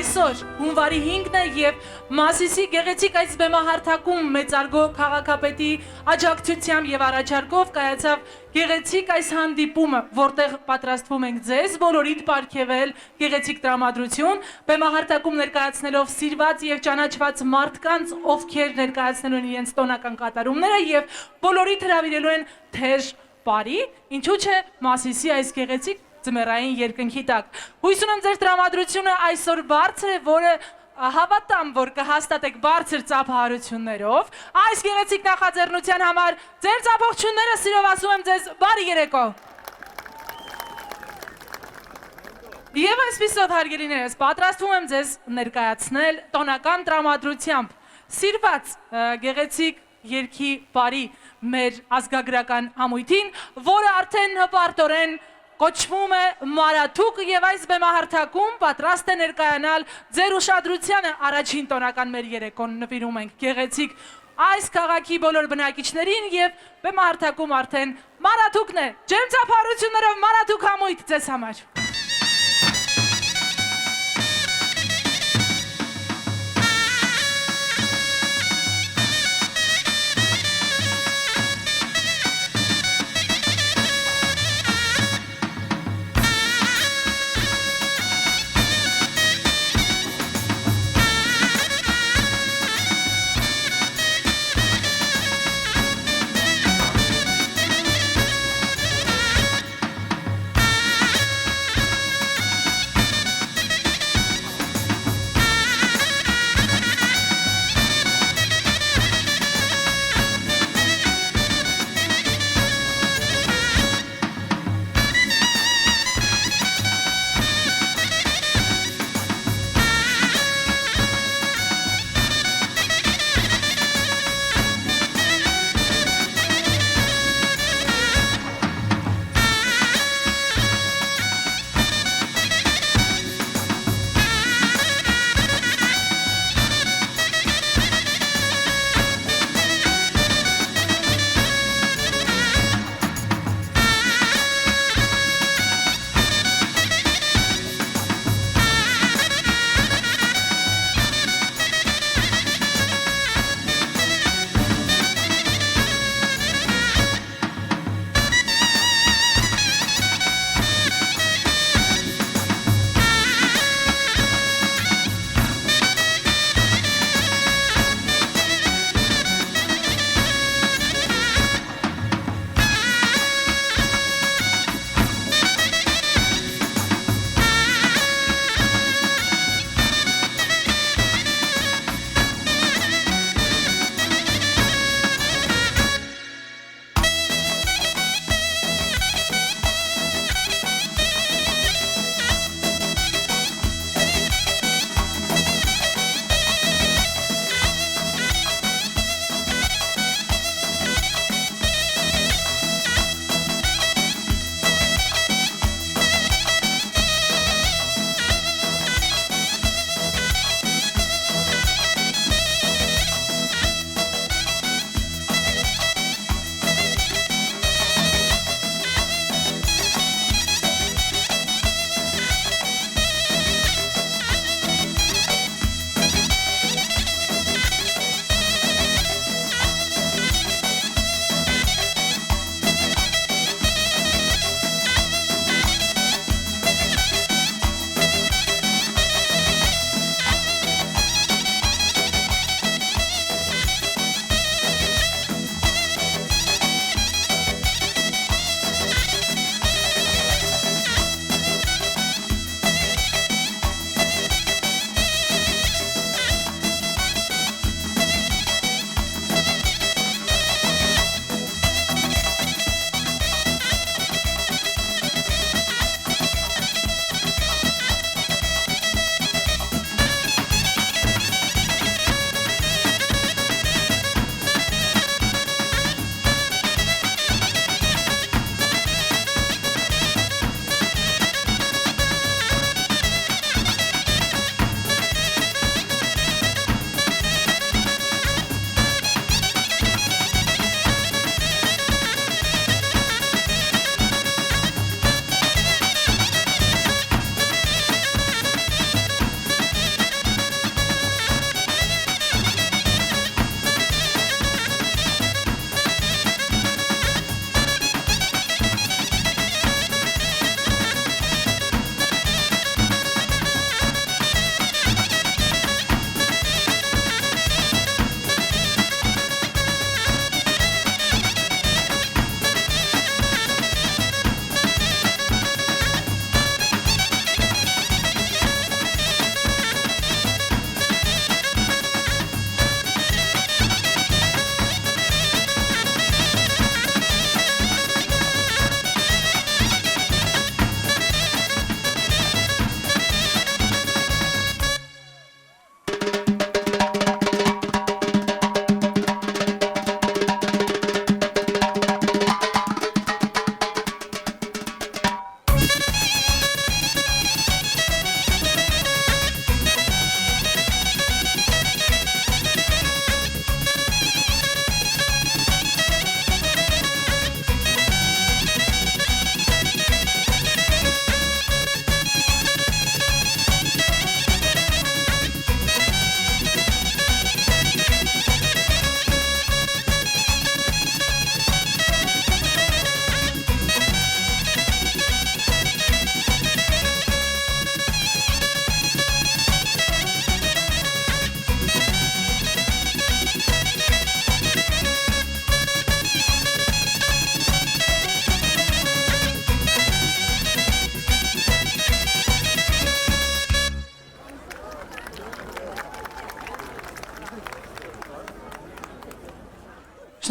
այսօր հունվարի 5-ն է եւ Մասիսի գեղեցիկ այս բեմահարթակում մեծարգո քաղաքապետի աջակցությամբ եւ առաջարկով կայացավ գեղեցիկ այս հանդիպումը, որտեղ պատրաստվում ենք ձեզ բոլորիդ պարգևել գեղեցիկ տրամադրություն, բեմահարթակում ներկայացնելով սիրված եւ ճանաչված մարդկանց, ովքեր ներկայացնելու են իրենց տոնական կատարումները եւ բոլորիդ հրավիրելու են թեժ բարի, ինչու՞ չէ Մասիսի այս գեղեցիկ ձմեռային երկնքի տակ։ Հույս ունեմ ձեր տրամադրությունը այսօր բարձր է, որը հավատամ, որ կհաստատեք բարձր ծափահարություններով։ Այս գեղեցիկ նախաձեռնության համար ձեր ծափողջունները սիրով ասում եմ ձեզ բարի երեկո։ Եվ այսպիսով հարգելիներս, պատրաստվում եմ ձեզ ներկայացնել տոնական տրամադրությամբ սիրված գեղեցիկ երգի բարի մեր ազգագրական համույթին, որը արդեն հպարտորեն կոչվում է Մարաթուկ եւ այս բեմահարթակում պատրաստ է ներկայանալ ձեր ուշադրությանը առաջին տոնական մեր երեկոն նվիրում ենք գեղեցիկ այս քաղաքի բոլոր բնակիչներին եւ բեմահարթակում արդեն Մարաթուկն է։ Ջերմ ծափահարություններով Մարաթուկ համույթ ձեզ համար։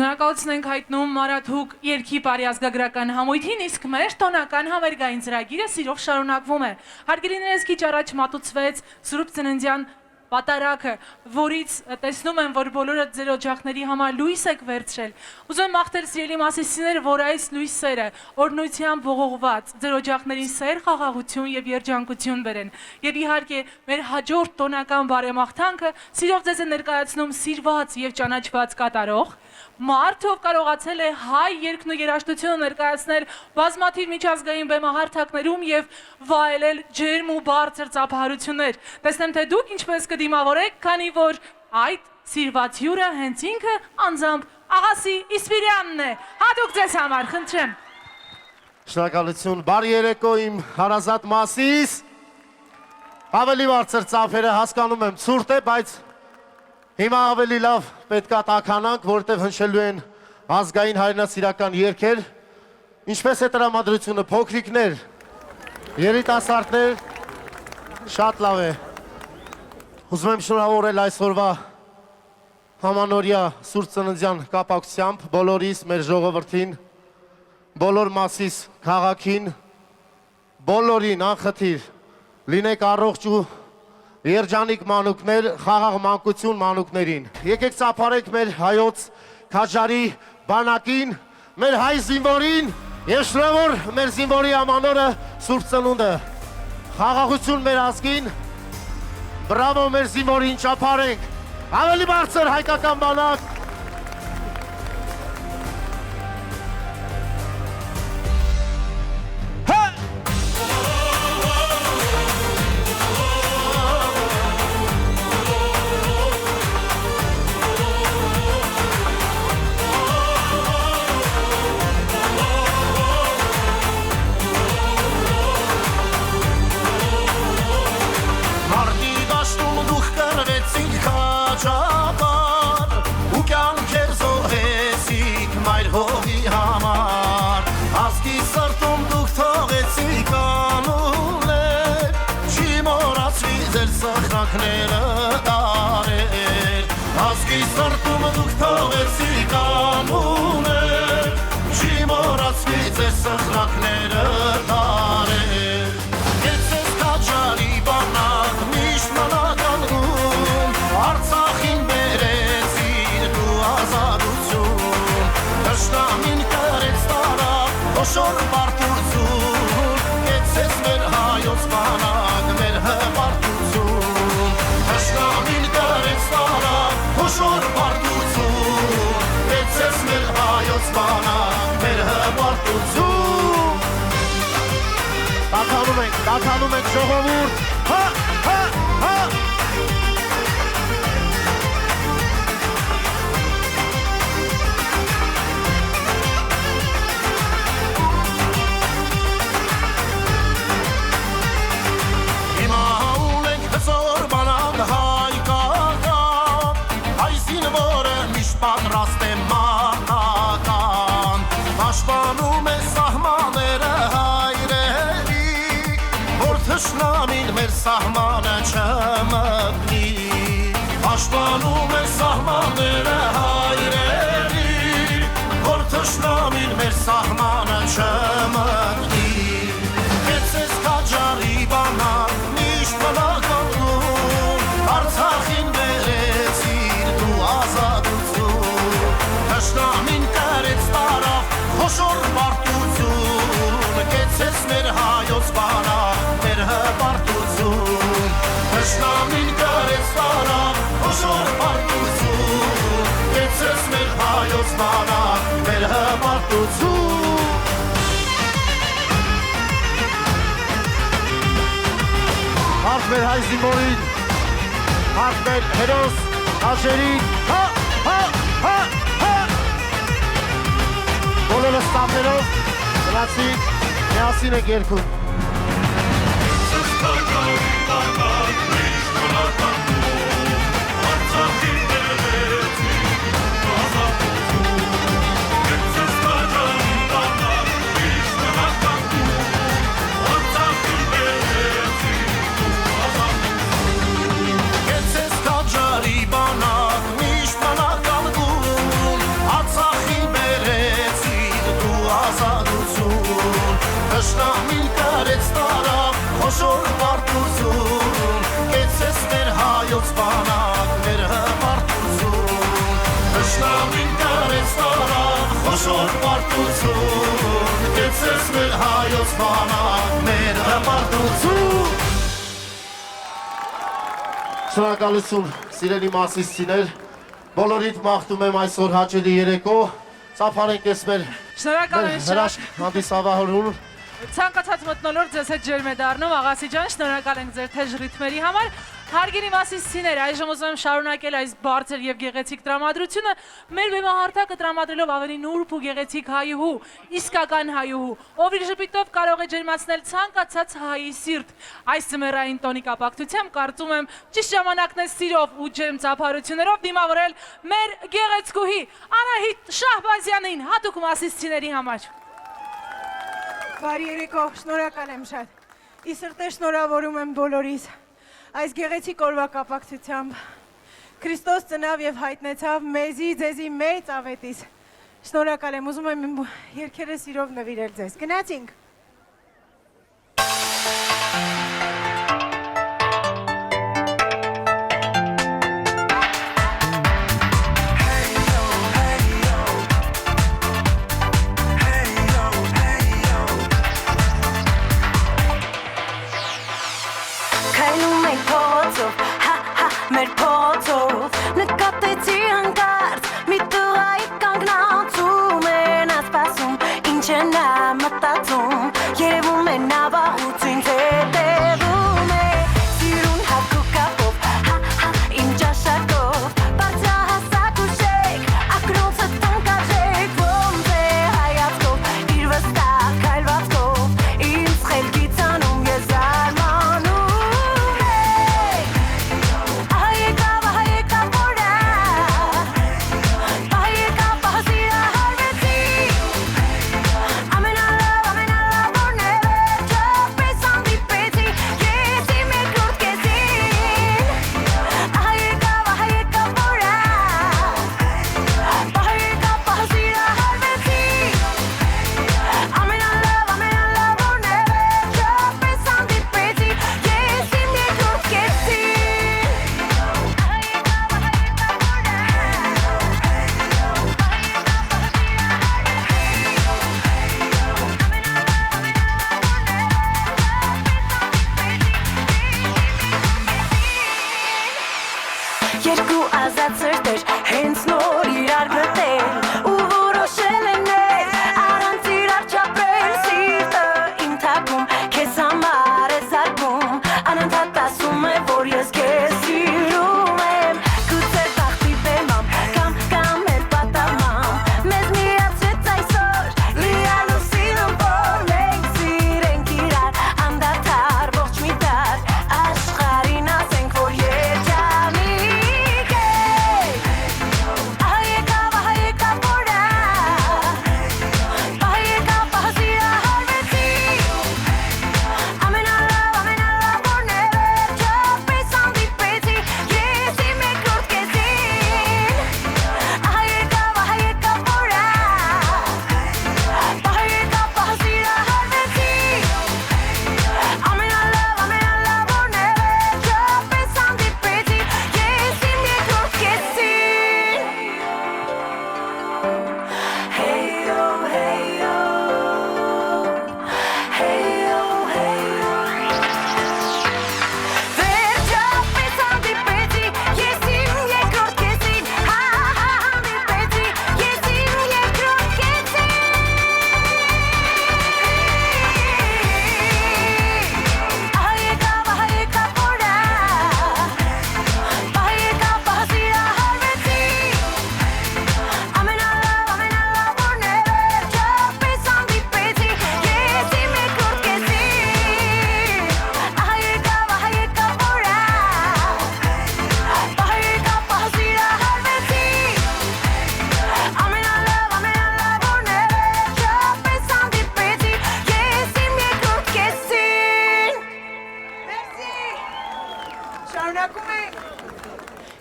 Շնորհակալություն ենք հայտնում Մարաթուկ երկի բարեազգագրական համույթին, իսկ մեր տոնական համերգային ծրագիրը սիրով շարունակվում է։ Հարգելիներս քիչ առաջ մատուցվեց Սուրբ Ծննդյան պատարագը, որից տեսնում եմ, որ բոլորը ձեր օջախների համար լույս եք վերցրել։ Ուզում եմ մաղթել սիրելի Մասիսիներ, որ այս լույսերը օրհնությամբ ողողված ձեր օջախներին սեր, խաղաղություն եւ երջանկություն բերեն։ Եվ իհարկե մեր հաջորդ տոնական բարեմաղթանքը սիրով ձեզ է ներկայացնում սիրված եւ ճանաչված կատարող մարդ, ով կարողացել է հայ երգն ու երաժշտությունը ներկայացնել բազմաթիվ միջազգային բեմահարթակներում եւ վայելել ջերմ ու բարձր ծափահարություններ։ Տեսնեմ, թե դուք ինչպես կդիմավորեք, քանի որ այդ սիրված հյուրը հենց ինքը անձամբ Աղասի Իսպիրյանն է։ Հատուկ ձեզ համար, խնդրեմ։ Շնորհակալություն, բարի երեկո իմ հարազատ Մասիս։ Ավելի բարձր ծափերը հասկանում եմ, ցուրտ է, բայց հիմա ավելի լավ պետք է տաքանանք, որովհետև հնչելու են ազգային հայրենասիրական երգեր, ինչպես է տրամադրությունը, փոքրիկներ, երիտասարդներ, շատ լավ է։ Ուզում եմ շնորհավորել այսօրվա համանորյա Սուրբ Ծննդյան կապակցությամբ բոլորիս, մեր ժողովրդին, բոլոր Մասիս քաղաքին, բոլորին անխտիր լինեք առողջ ու երջանիկ մանուկներ, խաղաղ մանկություն մանուկներին։ Եկեք ծափարենք մեր հայոց քաջարի բանակին, մեր հայ զինվորին եւ շնորհավոր մեր զինվորի ամանորը Սուրբ Ծնունդը։ Խաղաղություն մեր ազգին, բրավո մեր զինվորին, ծափարենք։ Ավելի բարձր հայկական բանակ։ Ազգի սրտում դուք թողեցիք անուներ, չի մոռացվի ձեր սխրանքները տարեր։ Կեցես քաջարի բանակ միշտ մնացնում, Արցախին բերեցիր դու ազատություն, Թշնամին կրեց տարավ խոշոր պարտություն, Կեցես մեր հայոց բանակ մեր հպարտություն, Թշնամին կրեց տարավ խոշոր պարտություն, Կեցես մեր հայոց բանակ մեր հպարտություն։ Տաքանում ենք ժողովուրդ, հա, հա, հա։ Հիմա ունենք հզոր բանակ հայ կաղան, հայ զինվորը միշտ պատրաստ է մահական, պաշտպանում է սահմանները հայրերի, որ թշնամին մեր սահմանը չմտնի, պաշտպանում է սահմանները հայրերի, որ թշնամին մեր սահմանը չմտնի, Կեցես քաջարի բանակ միշտ մնացնում, Արցախին բերեցիր դու ազատություն, Թշնամին կրեց տարավ խոշոր պարտություն, Կեցես մեր հայոց բանակ մեր հպարտություն, Թշնամին կրեց տարավ խոշոր պարտություն, Կեցես մեր հայոց բանակ մեր հպարտություն։ Հարկ մեր հայ զինվորին, հարկ մեր հերոս հաշերին, հա, հա, հա, հա։ Բոլորը ստամներով, գնացին, միասին եք երգում։ Կեցես քաջարի բանակ միշտ մնացնում, Արցախ խոշոր մարդություն Կեցես մեր հայոց բանակ մեր հմարտություն Թշնամին կարեց տարան խոշոր մարդություն Կեցես մեր հայոց բանակ մեր հմարտություն Շնորհակալություն սիրելի մասիսցիներ Բոլորիդ մաղթում եմ այսօր հաճելի երեկո Ծափարենք ես մեր Շնորհակալ եմ շատ հրաշք հանդիսավահորուն Ցանկացած մթնոլորտ ձեզ հետ ջերմ է դառնում Աղասի ջան, շնորհակալ ենք ձեր թեժ ռիթմերի համար Հարգելի մասիսցիներ, այժմ ուզում եմ շարունակել այս բարձր եւ գեղեցիկ տրամադրությունը մեր բեմահարթակը տրամադրելով ավելի նուրբ ու գեղեցիկ հայուհու, իսկական հայուհու, ով իր ժպիտով կարող է ջերմացնել ցանկացած հայի սիրտ։ Այս ձմեռային տոնի կապակցությամբ կարծում եմ ճիշտ ժամանակն է սիրով ու ջերմ ծափարություններով դիմավորել մեր գեղեցկուհի Անահիտ Շահբազյանին հատուկ մասիսցիների համար։ Բարի երեկո, շնորհակալ եմ շատ։ Ի սրտե շնորհավորում եմ բոլորիս։ Այս գեղեցիկ օրվա կապակցությամբ Քրիստոս ծնավ եւ հայտնեցավ մեզի, ձեզի մեծ ավետիս։ Շնորհակալ եմ, ուզում եմ երգերը սիրով նվիրել ձեզ։ Գնացինք։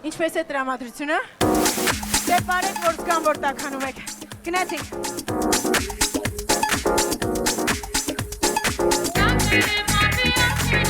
Ինչպես է տրամադրությունը։ Դե բարեք, որ զգամ, որ տաքանում եք։ Գնացինք։ Thank you.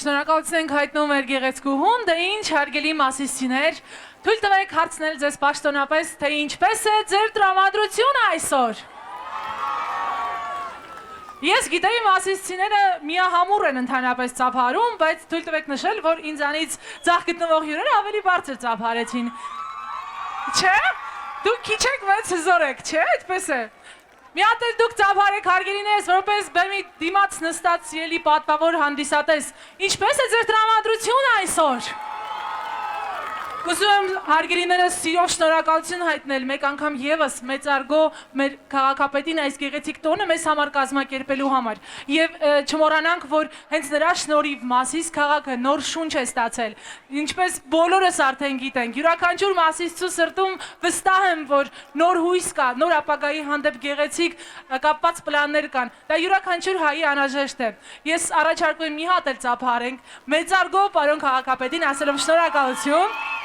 Շնորհակալություն ենք հայտնում մեր գեղեցկուհուն, դե ինչ հարգելի մասիսցիներ, թույլ տվեք հարցնել ձեզ պաշտոնապես, թե ինչպես է ձեր տրամադրությունը այսօր։ Ես գիտեի մասիսցիները միահամուռ են ընդհանրապես ծափարում, բայց թույլ տվեք նշել, որ ինձանից ձախ գտնվող հյուրերը ավելի բարձր ծափարեցին։ Չէ՞, դուք քիչ եք, բայց հզոր եք, չէ՞, այդպես է։ Մի հատ էլ դուք ծափարեք հարգելիներս, որպես բեմի դիմաց նստած սիրելի պատվավոր հանդիսատես, ինչպես է ձեր տրամադրությունը այսօր։ Ուզում եմ հարգելիներս սիրով շնորհակալություն հայտնել մեկ անգամ եւս մեծարգո մեր քաղաքապետին այս գեղեցիկ տոնը մեզ համար կազմակերպելու համար եւ չմոռանանք, որ հենց նրա շնորհիվ Մասիս քաղաքը նոր շունչ է ստացել, ինչպես բոլորս արդեն գիտենք, յուրաքանչյուր մասիսցու սրտում վստահ եմ, որ նոր հույս կա, նոր ապագայի հանդեպ գեղեցիկ կապված պլաններ կան, դա յուրաքանչյուր հայի անհրաժեշտ է։ Ես առաջարկում եմ մի հատ էլ ծափարենք մեծարգո պարոն քաղաքապետին ասելով շնորհակալություն։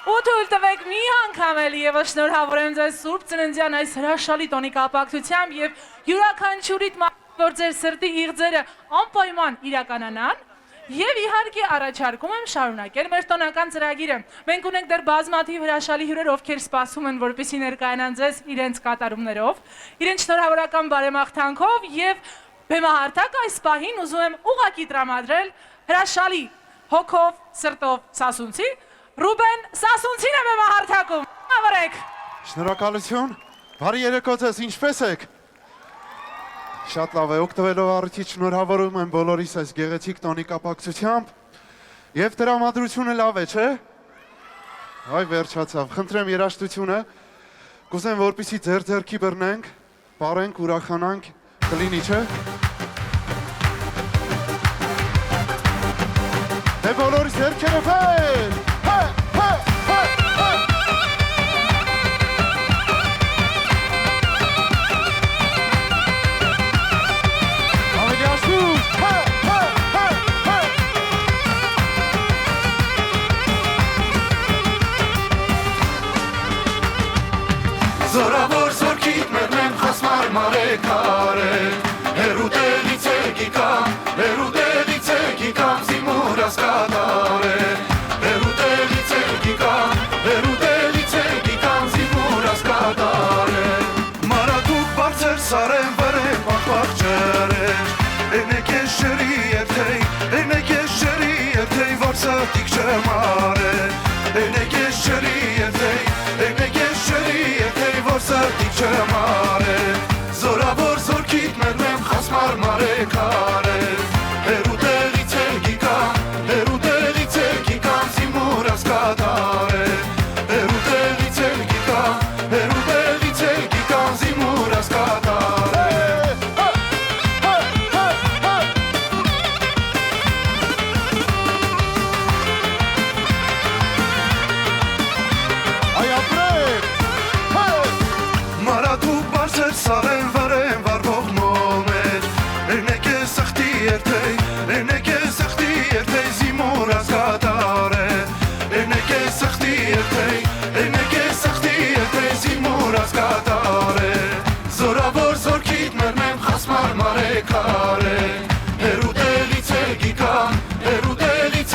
Ու թույլ տվեք մի անգամ էլ եւս շնորհավորեմ ձեզ Սուրբ Ծննդյան այս հրաշալի տոնի կապակցությամբ եւ յուրաքանչյուրիդ որ ձեր սրտի իղձերը անպայման իրականանան եւ իհարկե առաջարկում եմ շարունակել մեր տոնական ծրագիրը։ Մենք ունենք դեռ բազմաթիվ հրաշալի հյուրեր, ովքեր սպասում են, որպեսզի ներկայանան ձեզ իրենց կատարումներով, իրենց շնորհավորական բարեմաղթանքով եւ բեմահարթակ այս պահին ուզում եմ ուղղակի տրամադրել հրաշալի հոգով, սրտով սասունցի Ռուբեն Սասունցին է բեմահարթակում, ավրեք։ Շնորհակալություն, բարի երեկո ձեզ, ինչպես եք։ Շատ լավ է, օգտվելով առիթից շնորհավորում եմ բոլորիս այս գեղեցիկ տոնի կապակցությամբ եւ տրամադրությունը լավ է, չէ՞։ Այ վերջացավ, խնդրեմ երաժշտությունը, կուզեմ որպեսզի ձեր ձեռքի բռնենք, բարենք, ուրախանանք, կլինի, չէ՞։ Դե բոլորիս ձեռքերը վեր։ Զորավոր զորքիտ մերնեմ խասմար մարեկարել Հերուտելից եկիկամ, հերուտելից եկիկամ զիմուրաս կատարել Հերուտելից եկիկամ զիմուրաս կատարել Մարատուկ բարձր սարեն վրեն պախպախ ջրեր Էնեք ես շրի երթեի, էնեք ես շրի երթեի որ սատիկ չմարել Էնեք ես շրի երթեի, էնեք ես շրի երթեի որ սատիկ չմարել Զորավոր զորքիտ մերնեմ խասմար մարեկարել Հերուտելից եկիկամ զիմուրաս կատարել Հերուտելից եկիկամ զիմուրաս կատարել Մարատուկ բարձր սարեն վարեն վարվող մոմեր Էնեք ես սխտի երթեի, էնեք ես սխտի երթեի զիմուրաս կատարել Էնեք ես սխտի երթեի, էնեք ես սխտի երթեի զիմուրաս կատարել Զորավոր զորքիտ մերնեմ խասմար մարեկարել Հերուտելից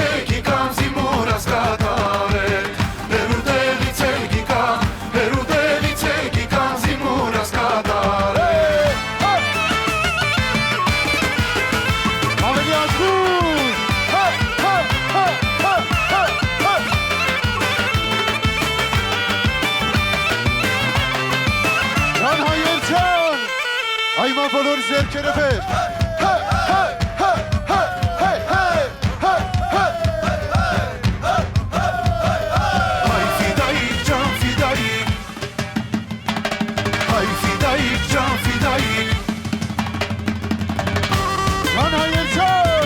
եկիկամ զիմուրաս կատարել Հերուտելից եկիկամ զիմուրաս կատարել Ավելի աշխուր, Յան հայերչան, այմա բոլոր զերքերը վեր Հայ ֆիդայիկ ջան ֆիդայիկ Հայ ֆիդայիկ ջան ֆիդայիկ Յան հայերչան,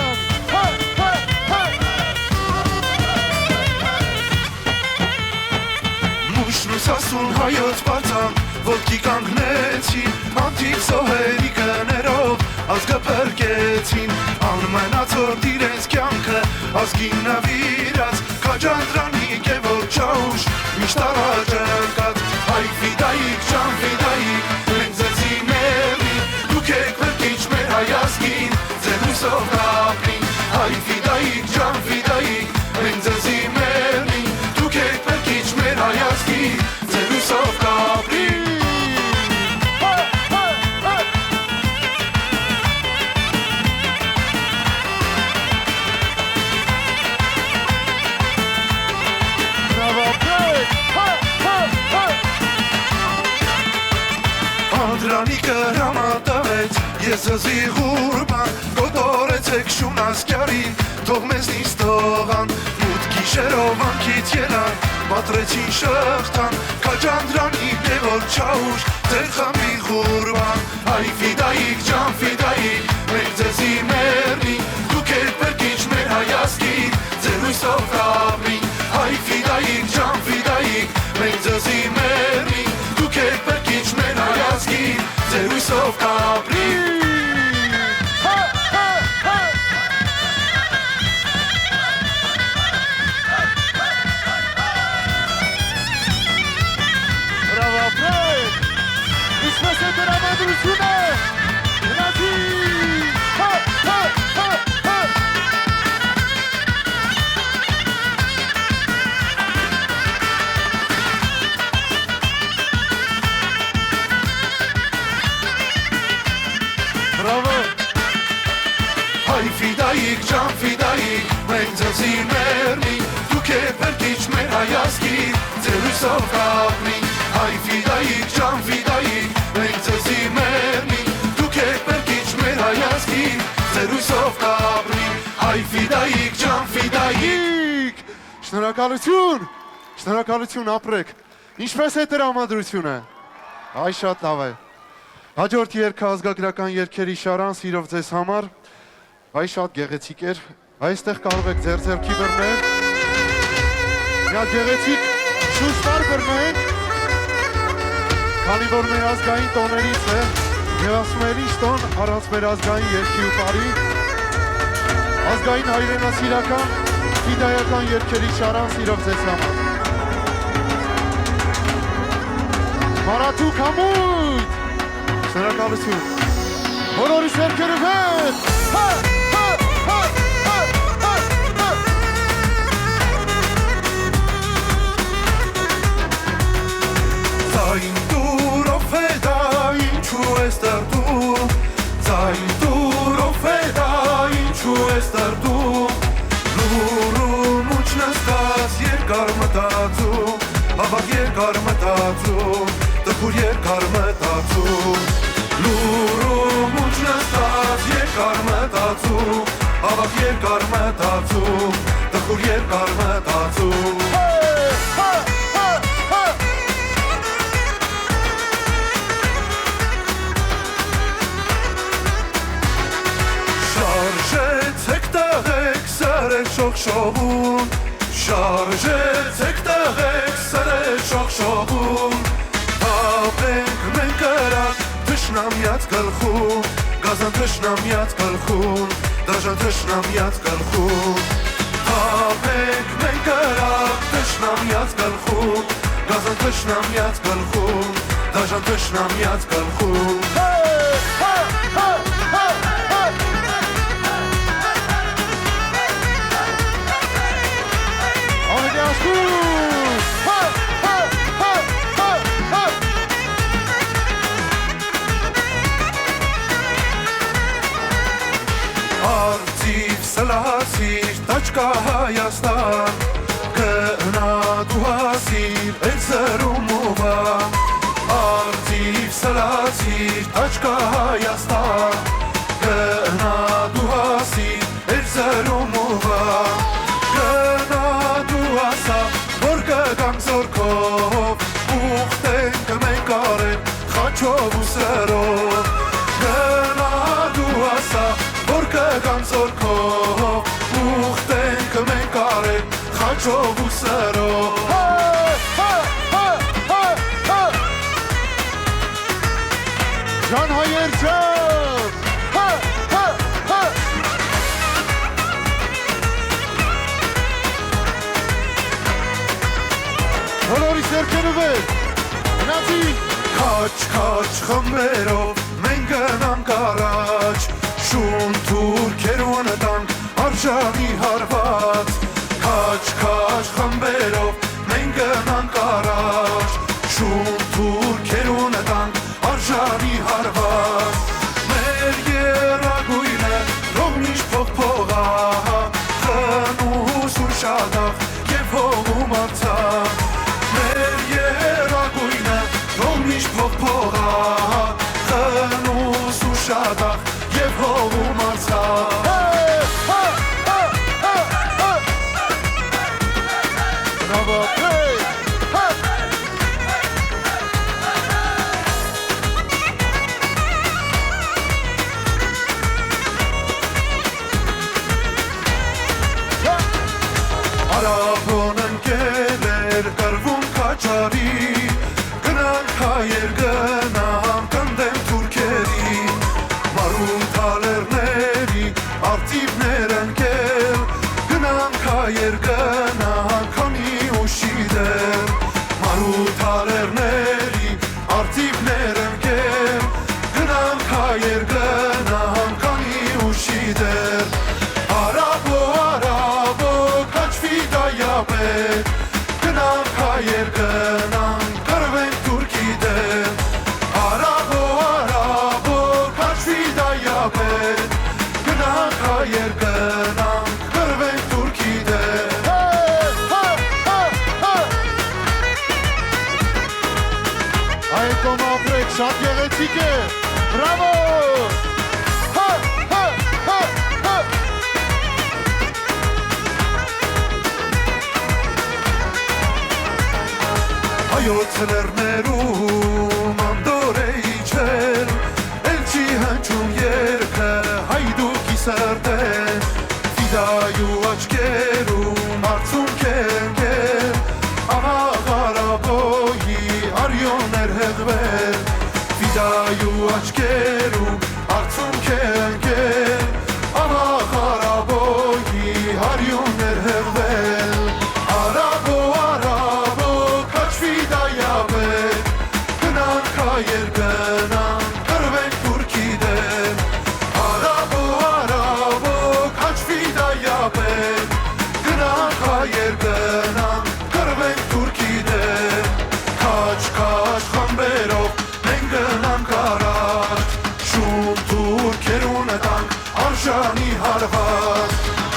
Մուշն ու սասուն հայոց բարձան Ոտքի կանգնեցին Անտիկ սոհերի կներով Ազգը պրկեցին Անմենացորդ իրենց կյանքը Ազգին նվիրած Կաջանդրանիկ է որ չաուշ Միշտ առաջ ընկած Հայ ֆիդայիկ ջան ֆիդայիկ Մենք ձեզի մերի Դուք եք վրկիչ մեր հայազգին Ձեր հույսով կապրին Հայ ֆիդայիկ ֆիդայիկ ջան ֆիդայիկ մենք ձեզի մերնի դուք եք բերքիչ մեր հայացքի ձեր հույսով կապրի Անդրանիկը հրամատավեց, ես զզի ղուրբան, կոտորեցեք շունասկյարին, թող մեզ նիստողան, մութ գիշերով անքից ելան, բատրեցին շղթան, կաջանդրանի դևոր չաուշ, ձեր խամի ղուրբան, այ ֆիդայիկ ջան ֆիդայիկ, մենք ձեզի մերնի, դուք եք բերքիչ մեր հայացքի, ձեր հույսով կապրի, այ ֆիդայիկ ջան ֆիդայիկ, մենք ձեզի մերնի, դուք եք բերքիչ մեր հայացքի, ձեր հույսով կապրի Բրավապրեք, իսպես է դրամադրությունը, գնացի, Bravo! Հայ ֆիդայիկ ջան ֆիդայիկ, մենք ձեզի մերնի, դուք եք բերքիչ մեր հայացքի, ձեր հույսով կապրի Հայ ֆիդայիկ ջան ֆիդայիկ, մենք ձեզի մերնի, դուք եք բերքիչ մեր հայացքի, ձեր հույսով կապրի Հայ ֆիդայիկ ջան ֆիդայիկ Շնորհակալություն, շնորհակալություն ապրեք, ինչպես է տրամադրությունը, այ շատ լավ է, հաջորդ երկը ազգագրական երկերի շարան սիրով ձեզ համար, այ շատ գեղեցիկ էր, այստեղ կարող եք ձեր ձեռքի բռնել, միա գեղեցիկ շուշտար բռնենք, քանի որ մեր ազգային տոներից է, և ասում էր ինչ տոն առանց մեր ազգային երկի ու պարի, ազգային հայրենասիրական, ֆիդայական երկերի շարան սիրով ձեզ համար։ Մարաթուկ համույթ, շնորհակալություն, բոլորի սերքերը վեր, Ձայն դուրով է դա ինչու ես դրդում Ձայն դուրով է դա ինչու ես դրդում Լուրում ուչ նստած երկար մտածում Ավակ երկար մտածում Տխուր երկար մտածում Լուրում ուչ նստած երկար մտածում Ավակ երկար մտածում Տխուր երկար մտածում Շարժեցեք տղեք սրե շողշողում Շարժեցեք տղեք սրե շողշողում Ապենք մենք կրակ թշնամյաց գլխում Գազան թշնամյաց գլխում Դաժան թշնամյաց գլխում Ապենք մենք կրակ թշնամյաց գլխում Գազան թշնամյաց գլխում Դաժան թշնամյաց գլխում Արծիվ սլասիր տաչկա Հայաստան Կնա դու հասիր էլ սրում ուվան Արծիվ սլասիր տաչկա Հայաստան Կնա դու հասիր էլ սրում ուվան Կնա դու հասա որ կգանք զորքով Ուղտենք մենք արեն խաչով ու սրով Կնա դու հասա որ կգանք զորքով Ուղտենք մենք արեն խաչով ու սրով Ջան հայեր ջան, բոլորի սերքերը վեր, գնացի Քաչ խմբերով մենք գնանք առաջ Շուն թուրքեր ու նտանք արժան արժանի հարված Քաչ խմբերով մենք գնանք առաջ Շուն թուրքերունը տանք արժանի հարված Մեր երագույնը թող միշտ փողփողա Խնուս ու շադախ և հողում արցախ Մեր երագույնը թող միշտ փողփողա Խնուս ու շադախ և հողում արցախ Bravo, hey! Արաբոն ընկել էր կրվում կաչարի Գնանք հայեր գնանք ընդեմ թուրքերի Մարում թալերների արտիվներ ընկել Գնանք հայեր գնանք հանի ուշի դեր Մարու թալերների արտիվներ ընկել Գնանք հայեր գնանք հանի ուշի դեր Արաբո կաչվի դայապետ Գնանք հայեր գնանք կրվենք թուրքի դեր Արաբո կաչվի դայապետ Գնանք հայեր գնանք կրվենք թուրքի դեր Այն կոմ ապրեք, շատ գեղեցիկ է, բրավո! Հայոց լեռներում անդոր է իջել Էլ չի հնչում երգը հայդուկի սրտեն Ֆիդայու աչկերում արցունք է ընկել Աղաղ Արաբոյի արյոներ հեղվել Ֆիդայու աչկերում արցունք է ընկել Աղաղ Արաբոյի արյոներ հեղվել Արաբո կաչվի դայապետ Գնանք հայեր գնանք կրվենք թուրքի դեր Արաբո կաչվի դայապետ Գնանք հայեր գնանք կրվենք թուրքի դեր Քաչ խմբերով մենք գնանք առաջ Շուն թուրքերունը տանք արժանի հարված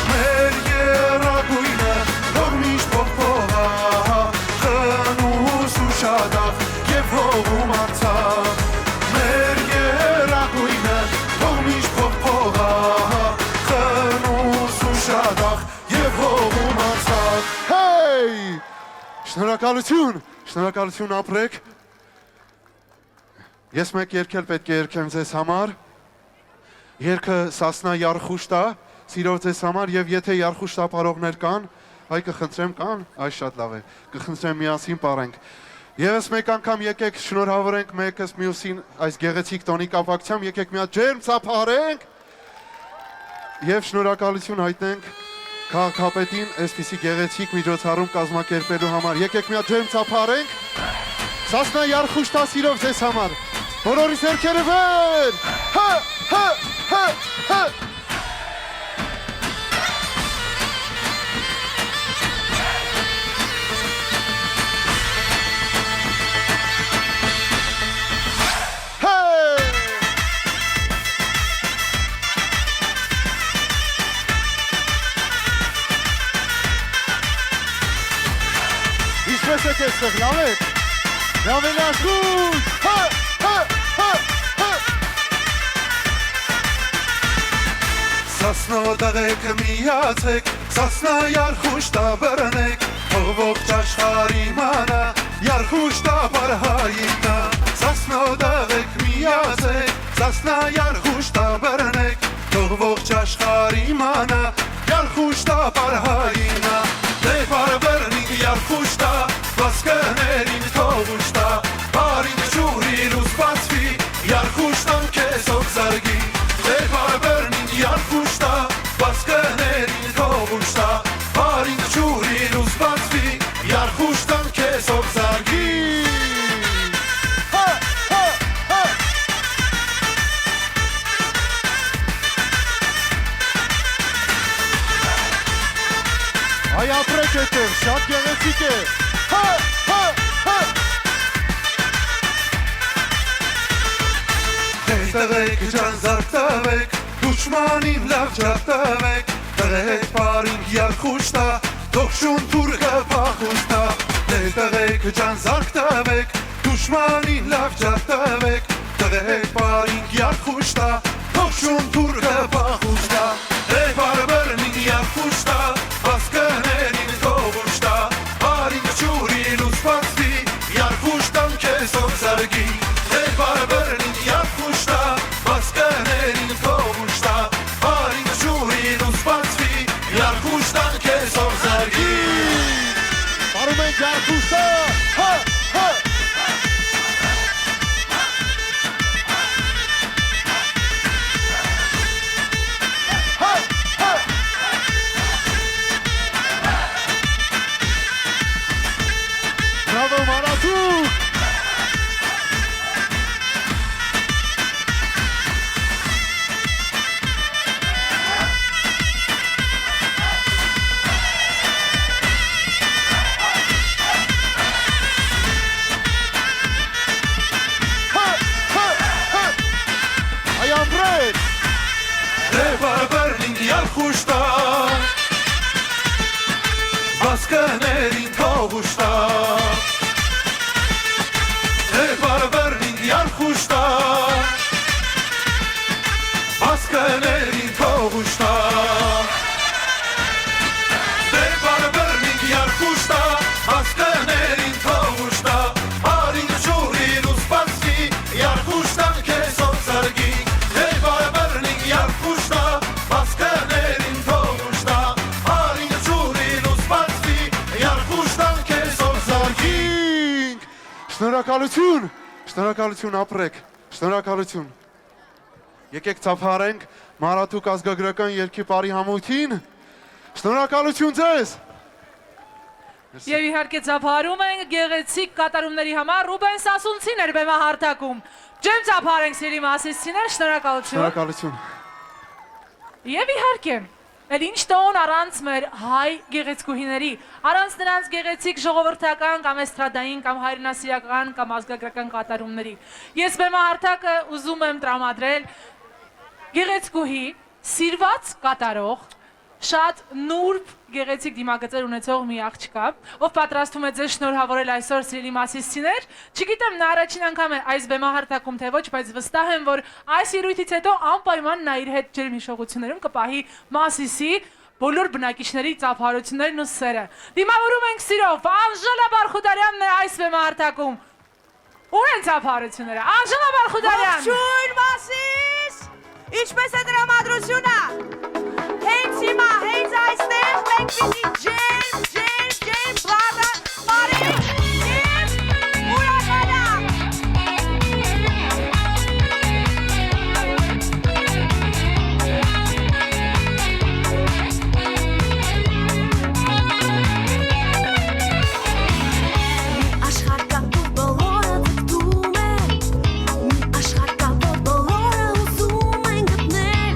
Մեր երագույնը թող միշտ փողփողա Խնուս ու շադախ և հողում արցախ Մեր երագույնը թող միշտ փողփողա Խնուս ու շադախ և հողում արցախ Հեյ! Շնորհակալություն ապրեք Ես մեկ երկել պետք է երկեմ ձեզ համար Երկը Սասնա Յարխուշտա Սիրով ձեզ համար և եթե Յարխուշտա պարողներ կան Այ կխնդրեմ կան, այս շատ լավ է, կխնդրեմ միասին պարենք Եվս մեկ անգամ եկեք շնորհավորենք մեկս մյուսին այս գեղեցիկ տոնի կապակցությամբ Եկեք մի հատ ջերմ ծափարենք Եվ շնորհակալություն հայտնենք քաղաքապետին այսպիսի գեղեցիկ միջոցառում կազմակերպելու համար Եկեք մի հատ ջերմ ծափարենք Սասնա Յարխուշտա սիրով ձեզ համար Բոլորիս հերքերը վեր Ինչպես եք էստեղ, լավ եք? Լավ են աշխուտ, Սասնո դղեք միացեք, Սասնա Յարխուշտա բռնեք, թող ողջ աշխարհի մանա, Յարխուշտա բարհայինա։ Սասնո դղեք միացեք, Սասնա Յարխուշտա բռնեք, թող ողջ աշխարհի մանա, Յարխուշտա բարհայինա։ Դե բարբերնին Յարխուշտա, վասկներին թող ուշտա, բարին ջուրին ու սպասվի, Յարխուշտան քեզով զարգի։ Դե բարբերնին Յարխուշտա, վասկներին թող ուշտա, բարին ջուրին ու սպասվի, Յարխուշտան քեզով զարգի։ Այ ապրեք այդտեղ, շատ գեղեցիկ է։ Հա, հա, հա։ Տղեկ ջան զարկ տվեք, դուշմանին լավ ջակ տվեք, տղեկ պարին երկուշտա, դողշուն թուրկը պախուստա, տղեկ ջան զարկ տվեք, դուշմանին լավ ջակ տվեք, տղեկ պարին երկուշտա, դողշուն թուրկը պախուստա, բարբերնին երկուշտա, ասկաներին կողուշտա, արին չուրին ու սպացվի, երկուշտան կեսով զարգի, բարբերնին երկուշտա, ասկաներին կողուշտա, արին չուրին ու սպացվի, երկուշտան կեսով զարգի։ Բարում ենք Երկուշտը, հա, հա։ Հա, հա։ Բրավո Մարաթուկ։ Այ ամրեք։ Բարբերնին երկուշտա, ասկաներին կողուշտա, բարբերնին երկուշտա, ասկաներին կողուշտա, բարբերնին երկուշտա, ասկաներին կողուշտա, արին չուրին ու սպացվի, երկուշտան կեսով զարգի, բարբերնին երկուշտա, ասկաներին կողուշտա, արին չուրին ու սպացվի, երկուշտան կեսով զարգի։ Շնորհակալություն, շնորհակալություն ապրեք, շնորհակալություն։ Եկեք ծափարենք Մարաթուկ ազգագրական երգի պարի համույթին։ Շնորհակալություն ձեզ։ Եվ իհարկե ծափարում ենք գեղեցիկ կատարումների համար Ռուբեն Սասունցին էր բեմահարթակում։ Ջեմ ծափարենք սիրելի մասիսցիներ, շնորհակալություն։ Շնորհակալություն։ Եվ իհարկե, էլ ինչ տոն առանց մեր հայ գեղեցկուհիների, առանց նրանց գեղեցիկ ժողովրդական կամ էստրադային կամ հայրենասիրական կամ ազգագրական կատարումների։ Ես բեմահարթակը ուզում եմ տրամադրել գեղեցկուհի, սիրված կատարող, շատ նուրբ գեղեցիկ դիմագծեր ունեցող մի աղջկա, ով պատրաստում է ձեզ շնորհավորել այսօր սիրելի մասիսցիներ։ Չգիտեմ նա առաջին անգամ է այս բեմահարթակում թե ոչ, բայց վստահ եմ, որ այս ելույթից հետո անպայման նա իր հետ ջերմ հիշողություններում կպահի Մասիսի բոլոր բնակիչների ծափարություններն ու սերը։ Դիմավորում ենք սիրով Անժելա Բարխուդարյանն է այս բեմահարթակում։ Ո՞ւր են ծափարությունները։ Անժելա Բարխուդարյան։ Ողջույն Մասիս։ Ինչպես է տրամադրությունը։ Հենց հիմա, հենց այստեղ մենք պիտի ջերմ բառը մարենք և ուրախանանք։ Աշխարհ կա, որ բոլորը ձգտում են, մի աշխարհ կա, որ բոլորը ուզում են գտնել,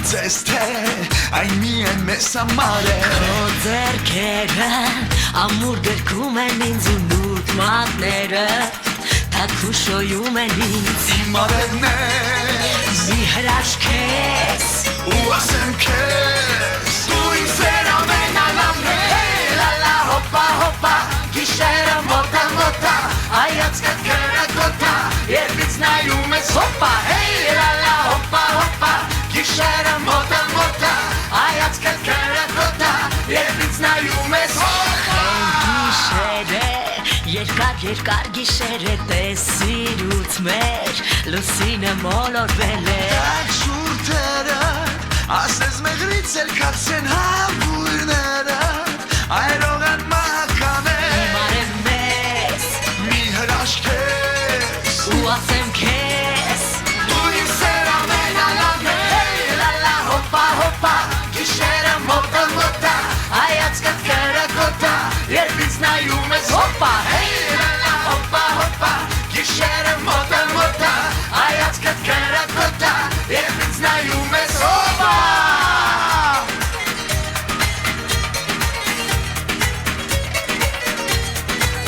ձեզ թե այն միայն մեզ համար է Քո ձեռքերը ամուր գրկում են ինձ ու նուրբ մատները Թաքուշոյում են ինձ Իմ արևնես Մի հրաշք ես ու ասեմ քեզ Դու ինձ էր ամենալավն է Լալա հոպա հոպա Գիշերը մոտա մոտա Հայացքդ կրակոտա Երբից նայում ես հոպա Հեյ լալա հոպա հոպա Գիշերը մոտա մոտա Հայացքդ կրակոտա Երբից նայում ես հոպա Գիշերը Երկար գիշերը տեսիրուց մեր Լուսինը մոլորվել է Այդ շուրթերը ասես մեղրից էր կացեն հավույրները Այրող են մահական է Իմ արևնես Մի հրաշք ես ու ասեմ քեզ Դու ինձ էր ամենալավն է Լալա հոպա հոպա Գիշերը մոտա մոտա Հայացքդ կրակոտա Երբից նայում ես հոպա Լալա հոպա հոպա Գիշերը մոտա մոտա Հայացքդ կրակոտա Երբից նայում ես հոպա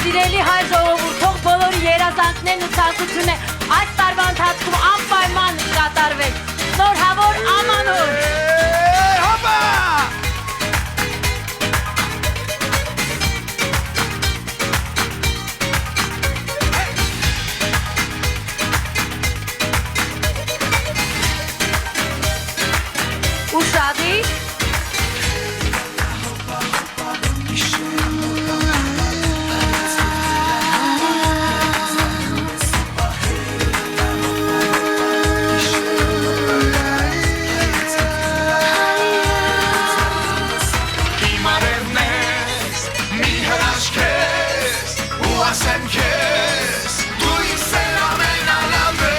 Սիրելի հայ ժողովուրդ, թող բոլորի երազանքներն ու ցանկությունները այս տարվա ընթացքում անպայման կատարվեն։ Շնորհավոր ամանոր։ Հոպա Ուշադիր Իմ արևնես Մի հրաշք ես ու ասեմ քեզ Դու ինձ էր ամենալավն է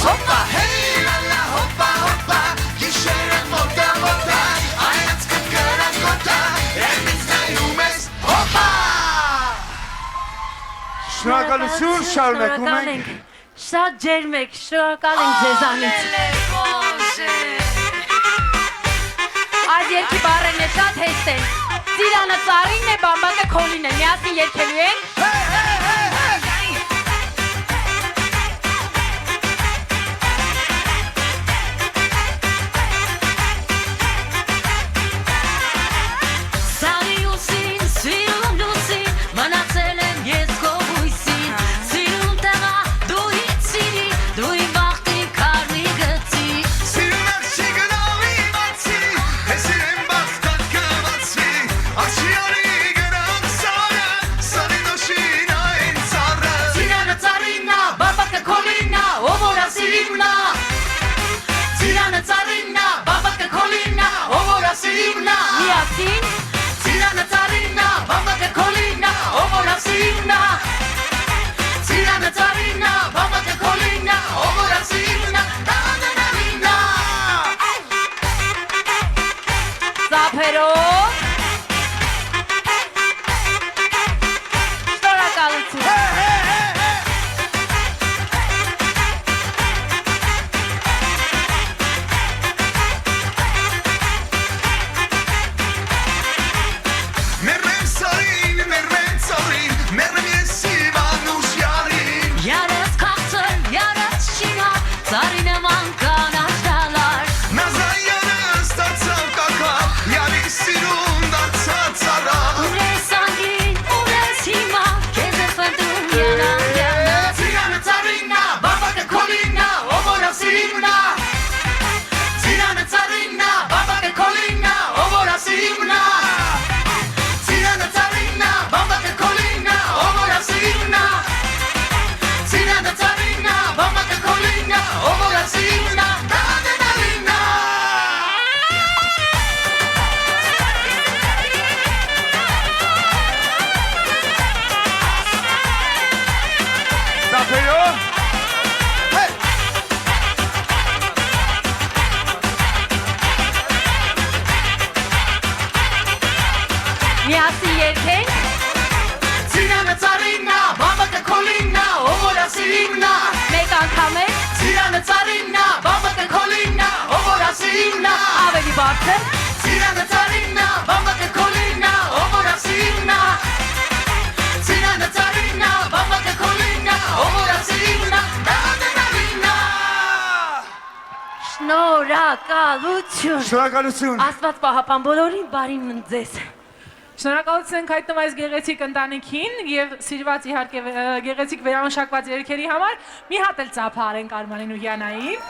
Հոպա, հեյ, լալա, հոպա, հոպա, գիշերը մոտա, մոտա, հայացքդ կրակոտա, երբից նայում ես, հոպա Շնորհակալություն, շարունակում ենք Շատ ջերմ եք, շնորհակալ ենք ձեզանից Այս երկի բառերն է շատ հեշտ են Ծիրանը ծառին է, բամբակը քոլին է Միասին երկելու ենք Սիրում եք չի գնալի բացի, հեսիր եմ բաստատ կվացվի, աչի արի գնամ սարը, սարի նոշին այն ծառը Ծիրանը ծառինա, բաբակը քոլինա, ովորա սիրիմնա Ծիրանը ծառինա, բաբակը քոլինա, ովորա սիրիմնա Միասին Ծիրանը ծառինա, բաբակը քոլինա, ովորա սիրիմնա Ծիրանը ծառինա, բաբակը քոլինա, ովորա սիրիմնա Տանանանինա Ծափերով Շնորհակալություն Մերրեմ սարին, մերրեմ ծառին, մերրեմ ես իվանուշ յարին Yarız kalksın, yarız şinar Zarine mankan aşağılar Nazayyanı statsav kaka, yari sirun datsa tsara Ule sangin, ule sima Keze fındum yana yana Tirana tarina, babaka kolina Ovora sirimna Tirana tarina, babaka kolina Ovora sirimna Tirana tarina, babaka kolina Ovora sirimna Tirana tarina, babaka kolina Ovora sirimna երկենք Ծիրանը ծարիննա, բաբակը քոլիննա, օվորասիննա մեկ անգամ է Ծիրանը ծարիննա, բաբակը քոլիննա, օվորասիննա ավելի բարձր Ծիրանը ծարիննա, բաբակը քոլիննա, օվորասիննա Ծիրանը ծարիննա, բաբակը քոլիննա, օվորասիննա Դավաննավիննա Շնորհակալություն Շնորհակալություն։ Աստված պահապան բոլորին բարին մնձես Շնորհակալություն ենք հայտնում այս գեղեցիկ ընտանիքին եւ սիրված իհարկե գեղեցիկ վերամշակված երգերի համար։ Մի հատ էլ ծափարենք Արմանին ու Յանային։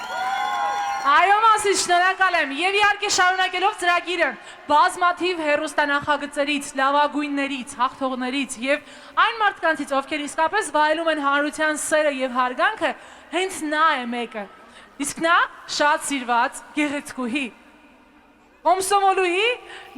Այո, Մասիս, շնորհակալ եմ։ Եվ իհարկե շարունակելով ծրագիրը բազմաթիվ հեռուստանախագծերից, լավագույններից, հաղթողներից եւ այն մարդկանցից, ովքեր իսկապես վայելում են հանրության սերը եւ հարգանքը, հենց նա է մեկը։ Իսկ նա շատ սիրված գեղեցկուհի Օմսոմոլուհի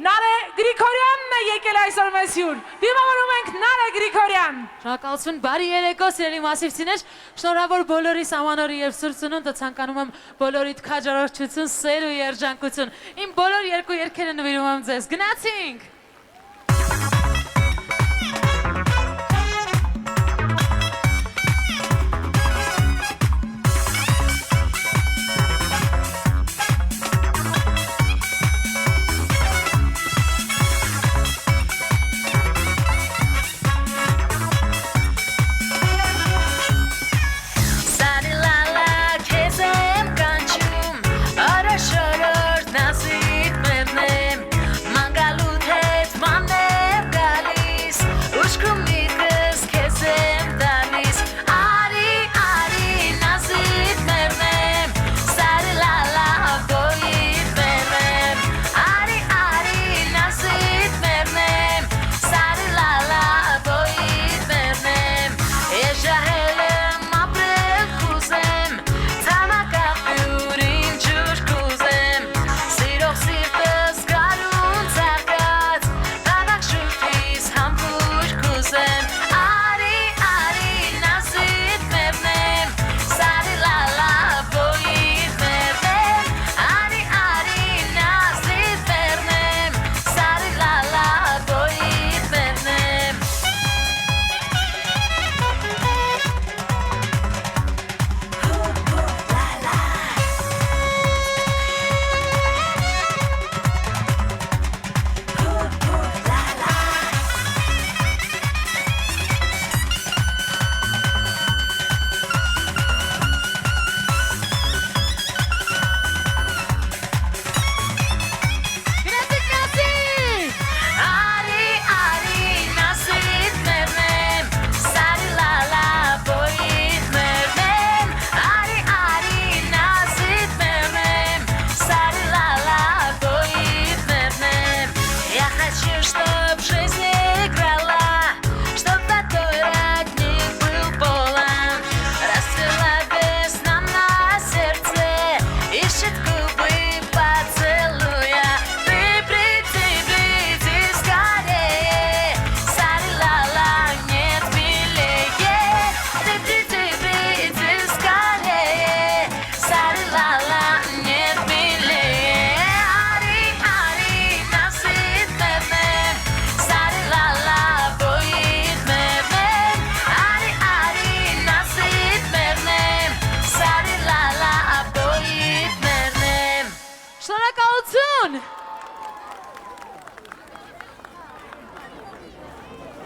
Նարե Գրիգորյանն է եկել այսօր մեզ հյուր։ Դիմավորում ենք Նարե Գրիգորյան։ Շնորհակալություն, բարի երեկո, սիրելի մասիվցիներ։ Շնորհավոր բոլորիս ամանորի եւ Սուրբ Ծնունդը ցանկանում եմ բոլորիդ քաջարողություն, սեր ու երջանկություն։ Իմ բոլոր երկու երգերը նվիրում եմ ձեզ։ Գնացինք։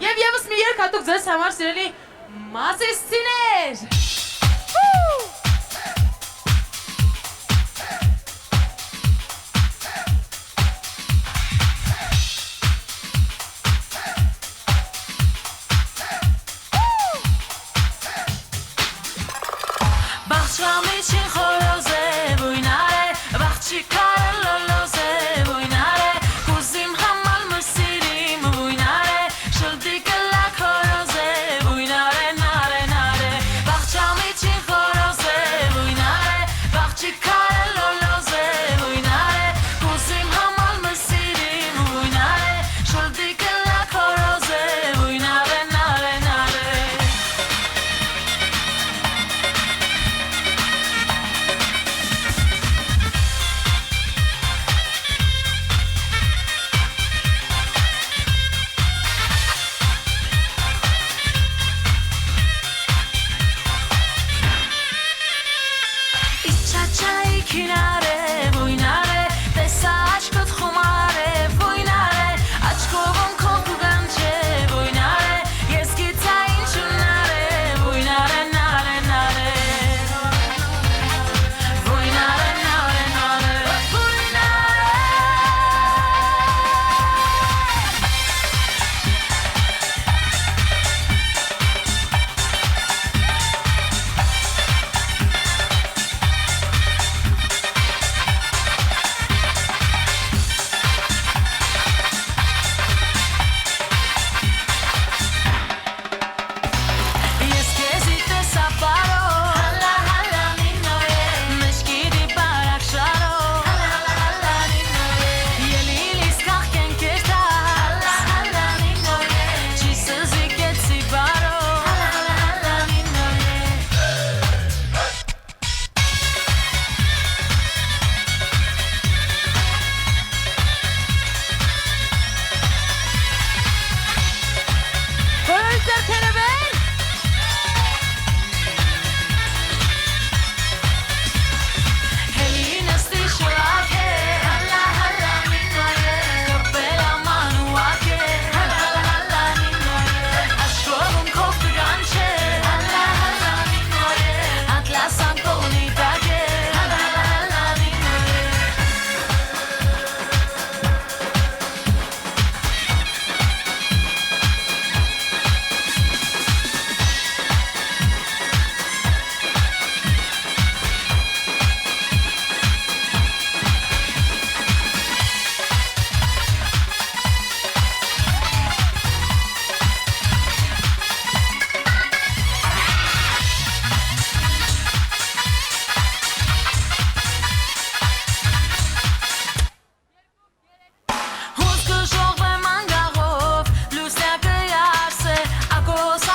Եվ եւս մի երգ հատուկ ձեզ համար սիրելի մասիսցիներ։ Բախշամիջին խորոզ է բույնար է, բախչիկարը լոլոզ է բույնար է, կուզիմ համալ մսիրիմ բույնար է, շլդիկը լակ խորոզ է բույնար է, նար է, բախշամիջին խորոզ է բույնար է, բախչիկարը լոլոզ է բույնար է, կուզիմ համալ մսիրիմ բույնար է, շլդիկը լակ խորոզ է բույնար է, նար է, Իչաչայի քինարե վույնարե տեսա աչքոտ խոմարե վույնարե աչքովում քո գանչե վույնարե ես գիտա ինչունարե վույնարե նարե նարե վույնարե նարե նարե վույնարե Ես քեզի տեսա բարո հալա հալա նինոյե մեջքիդի բարակ շարո հալա հալա նինոյե ելիլիս կախքեն կերտա հալա հալա նինոյե ճիսզի կեցի բարո հալա հալա նինոյե Բոլորի ձեռքերը վեր։ Հելինստի շլակե հալա հալա նինոյե կապելա մանուակե հալա հալա նինոյե աշխովում քով գանչե հալա հալա նինոյե ատլասան կոնի դագե հալա հալա նինոյե Հոսքը ժողվեմ անգաղով, լուսնակը յարսե, ակոս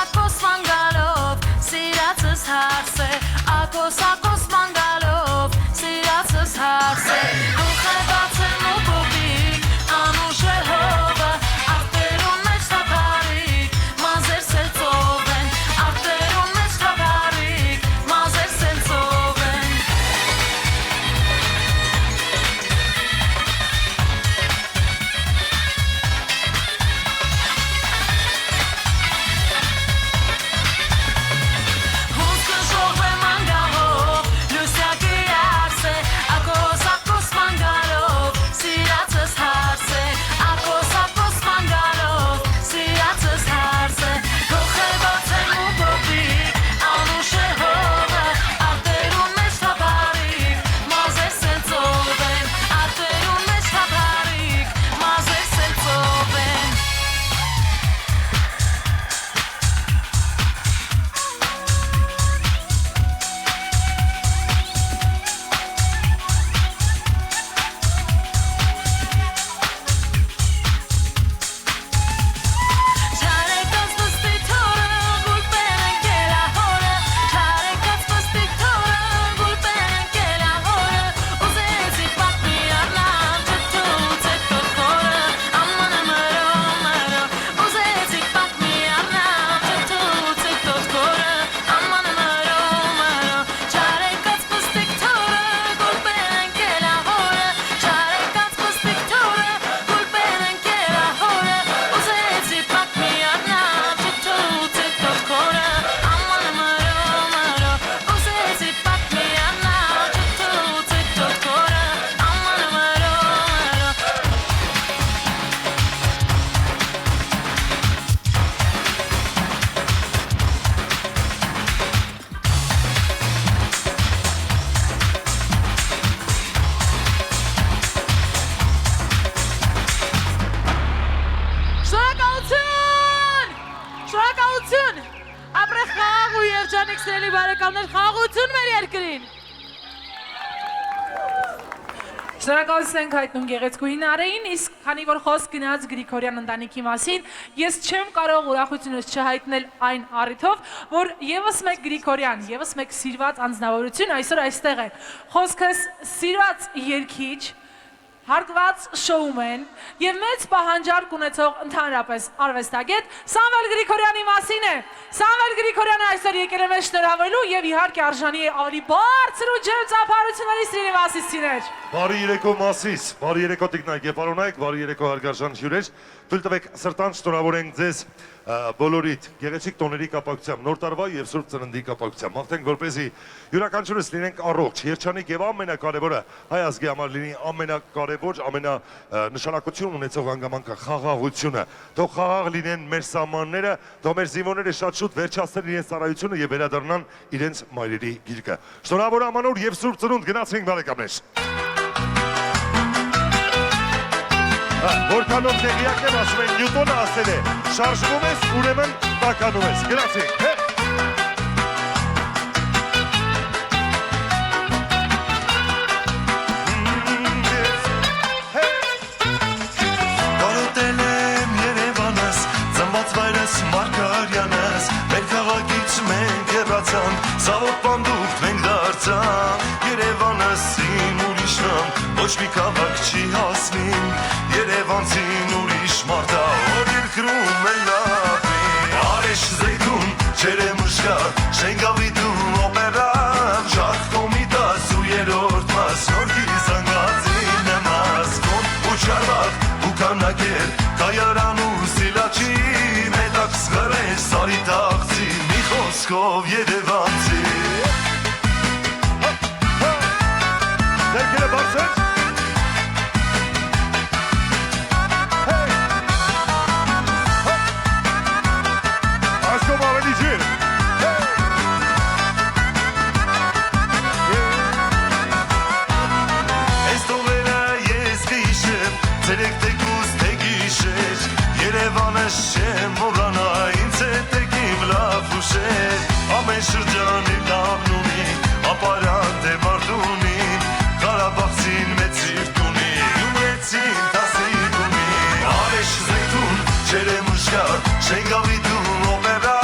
մանգալով, սիրացս հարսե, ակոս մանգալով, սիրացս հարսե, հուխը բացեմ ու կոպիկ, անուշ է հովը, արտերուն մեջ թապարիկ, մազեր սելծով են, արտերուն մեջ թապարիկ, մազեր սելծով են Հոսքը ժողվեմ անգաղով, լուսնակը յարսե, ակոս մանգալով, սիրացս հարսե, ակոս մանգալով, սիրացս հարսե, հոխը բացեմ ու կոպիկ, անուշ է հովը, արտերուն մեջ թապարիկ, մազեր սելծով են, արտերուն մեջ թապարիկ, մազեր սելծով են Չարեկած պստի թորը, գուլպեն ընկել ահորը Չարեկած պստի թորը, գուլպեն ընկել ահորը Ուզեցի պատմի առնամ, չթուց է տոտքորը Ամանը մրո, ուզեցի պատմի առնամ, չթուց է տոտքորը Ամանը մրո, չարեկած պստի թորը, գուլպեն ընկել ահորը Չարեկած պստի թորը, գուլպեն ընկել ահորը Ուզեցի պատմի առնամ, չթուց է տոտքորը Ամանը մրո, ուզեցի պատմի առնամ, չթուց է տոտքորը Ամանը մրո Շնորհակալություն։ Շնորհակալություն։ Ապրեք խաղաղ ու երջանիկ սիրելի բարեկամներ, խաղաղություն մեր երկրին։ Շնորհակալություն ենք հայտնում գեղեցկուհին Արեին, իսկ քանի որ խոսք գնաց Գրիգորյան ընտանիքի մասին, ես չեմ կարող ուրախությունս չհայտնել այն առիթով, որ եւս մեկ Գրիգորյան, եւս մեկ սիրված անձնավորություն այսօր այստեղ է։ Խոսքս սիրված երգիչ հարգված շոումեն եւ մեծ պահանջարկ ունեցող ընդհանրապես արվեստագետ Սամվել Գրիգորյանի մասին է։ Սամվել Գրիգորյանը այսօր եկել է մեզ շնորհավորելու եւ իհարկե արժանի է ավելի բարձր ու ջերմ ծափարությունների սիրելի մասիսցիներ։ Բարի երեկո Մասիս, բարի երեկո տիկնայք եւ պարոնայք, բարի երեկո հարգարժան հյուրեր։ Թույլ տվեք սրտան շնորհավորենք ձեզ բոլորիդ գեղեցիկ տոների կապակցությամբ, նոր տարվա եւ Սուրբ Ծննդի կապակցությամբ։ Մաղթենք, որպեսզի յուրաքանչյուրս լինենք առողջ, երջանիկ եւ ամենակարևորը հայ ազգի համար լինի ամենակարևոր, ամենանշանակություն ունեցող հանգամանքը խաղաղությունը։ Թող խաղաղ լինեն մեր սահմանները, թող մեր զինվորները շատ շուտ վերջացնեն իրենց ծառայությունը եւ վերադառնան իրենց մայրերի գիրկը։ Շնորհավոր ամանոր եւ Սուրբ Ծնունդ գնացինք բարեկամներ։ Որքանով տեղյակներ ասում են Նյուտոնը ասել է, շարժվում ես, ուրեմն տականում ես։ Գնացինք։ Կարոտել եմ Երևանս, ծնված վայրս Մարգարյանս, մեր քաղաքից մենք հեռացանք, ցավոք պանդուկ մենք դարձանք, Երևանս իմ ուրիշն, ոչ մի քաղաք չի հասնի, Երևանցին ուրիշ մարդ ա, որ երկրում է լավին, Արեշ Զեյթուն, Չերեմուշկա, Շենգավիթում օպերա, Շարք Կոմիտաս ու երրորդ մաս, Նորքի զանգվածին եմ ասկոն, ու չարվակ, ու կանակեր, Կայարան ու Սիլաչի, Մետակ սղրեր, Սարի տաղցի, մի խոսքով Երևանցի։ Ներքերը բարձր։ Աշխով ավելի ջեր։ Այս տողերը ես կհիշեմ, ցերեկ տեկուս տեգիշեր, Երևանը շեմ մորանա, ինձ հետ եկիմ լավ ուշեր, ամեն շրջանի լավն ունի, ապարանդ է մարդունին, Կարաբաղցին մեծ սիրտ ունի, յումրեցին տասիր ունի, Արեշ Զեյթուն, Չերեմուշկա, Շենգավիթում օպերա,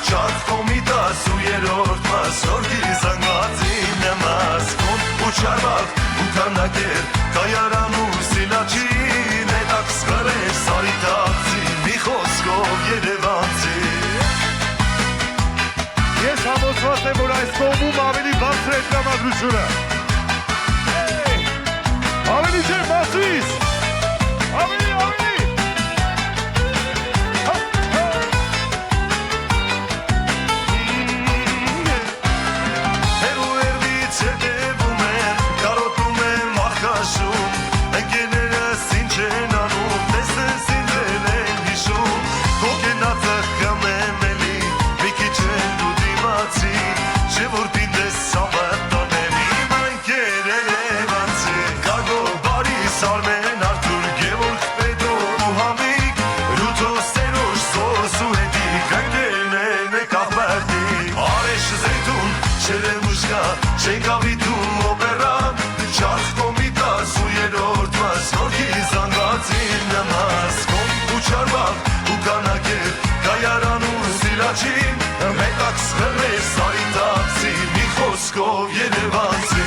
Շարք Կոմիտաս ու երրորդ մաս, Նորքի զանգվածին եմ ասկոն, ու չարվակ, ու կանակեր, Կայարան ու Սիլաչի, Մետակ սղրեր, Սարի տաղցի, մի խոսքով Երևանցի։ Ես համոզված եմ, որ այս կողմում ավելի բարձր է տրամադրությունը։ Ավելի ջեր Մասիս, ավելի։ Հերու երվից հետևում են, կարոտում եմ աղքաշում, ընկերներս ինչ են անում, տեսնես ինձ են հիշում, կոգենացը խմեմ էլի, մի քիչ են դու դիմացի, չէ որ պինտես սավատանեմ, իմ ընկեր Երևանցի, Գագո, Բարիս, Արմեն, Արթուր, Գևորգ, Պետրով ու Համիկ, Ռութո, Սերոժ, Սոս ու հետիք, ընկերն են մեկ աղբերտիկ, Արեշ Զեյթուն, Չերեմուշկա, Շենգավիթում օպերա, Շարք Կոմիտաս ու երրորդ մաս, Նորքի զանգվածին եմ ասկոն, ու չարվակ, ու կանակեր, Կայարան ու Սիլաչին, Մետակ սղրեր, Սարի տաղցի, մի խոսքով Երևանցի։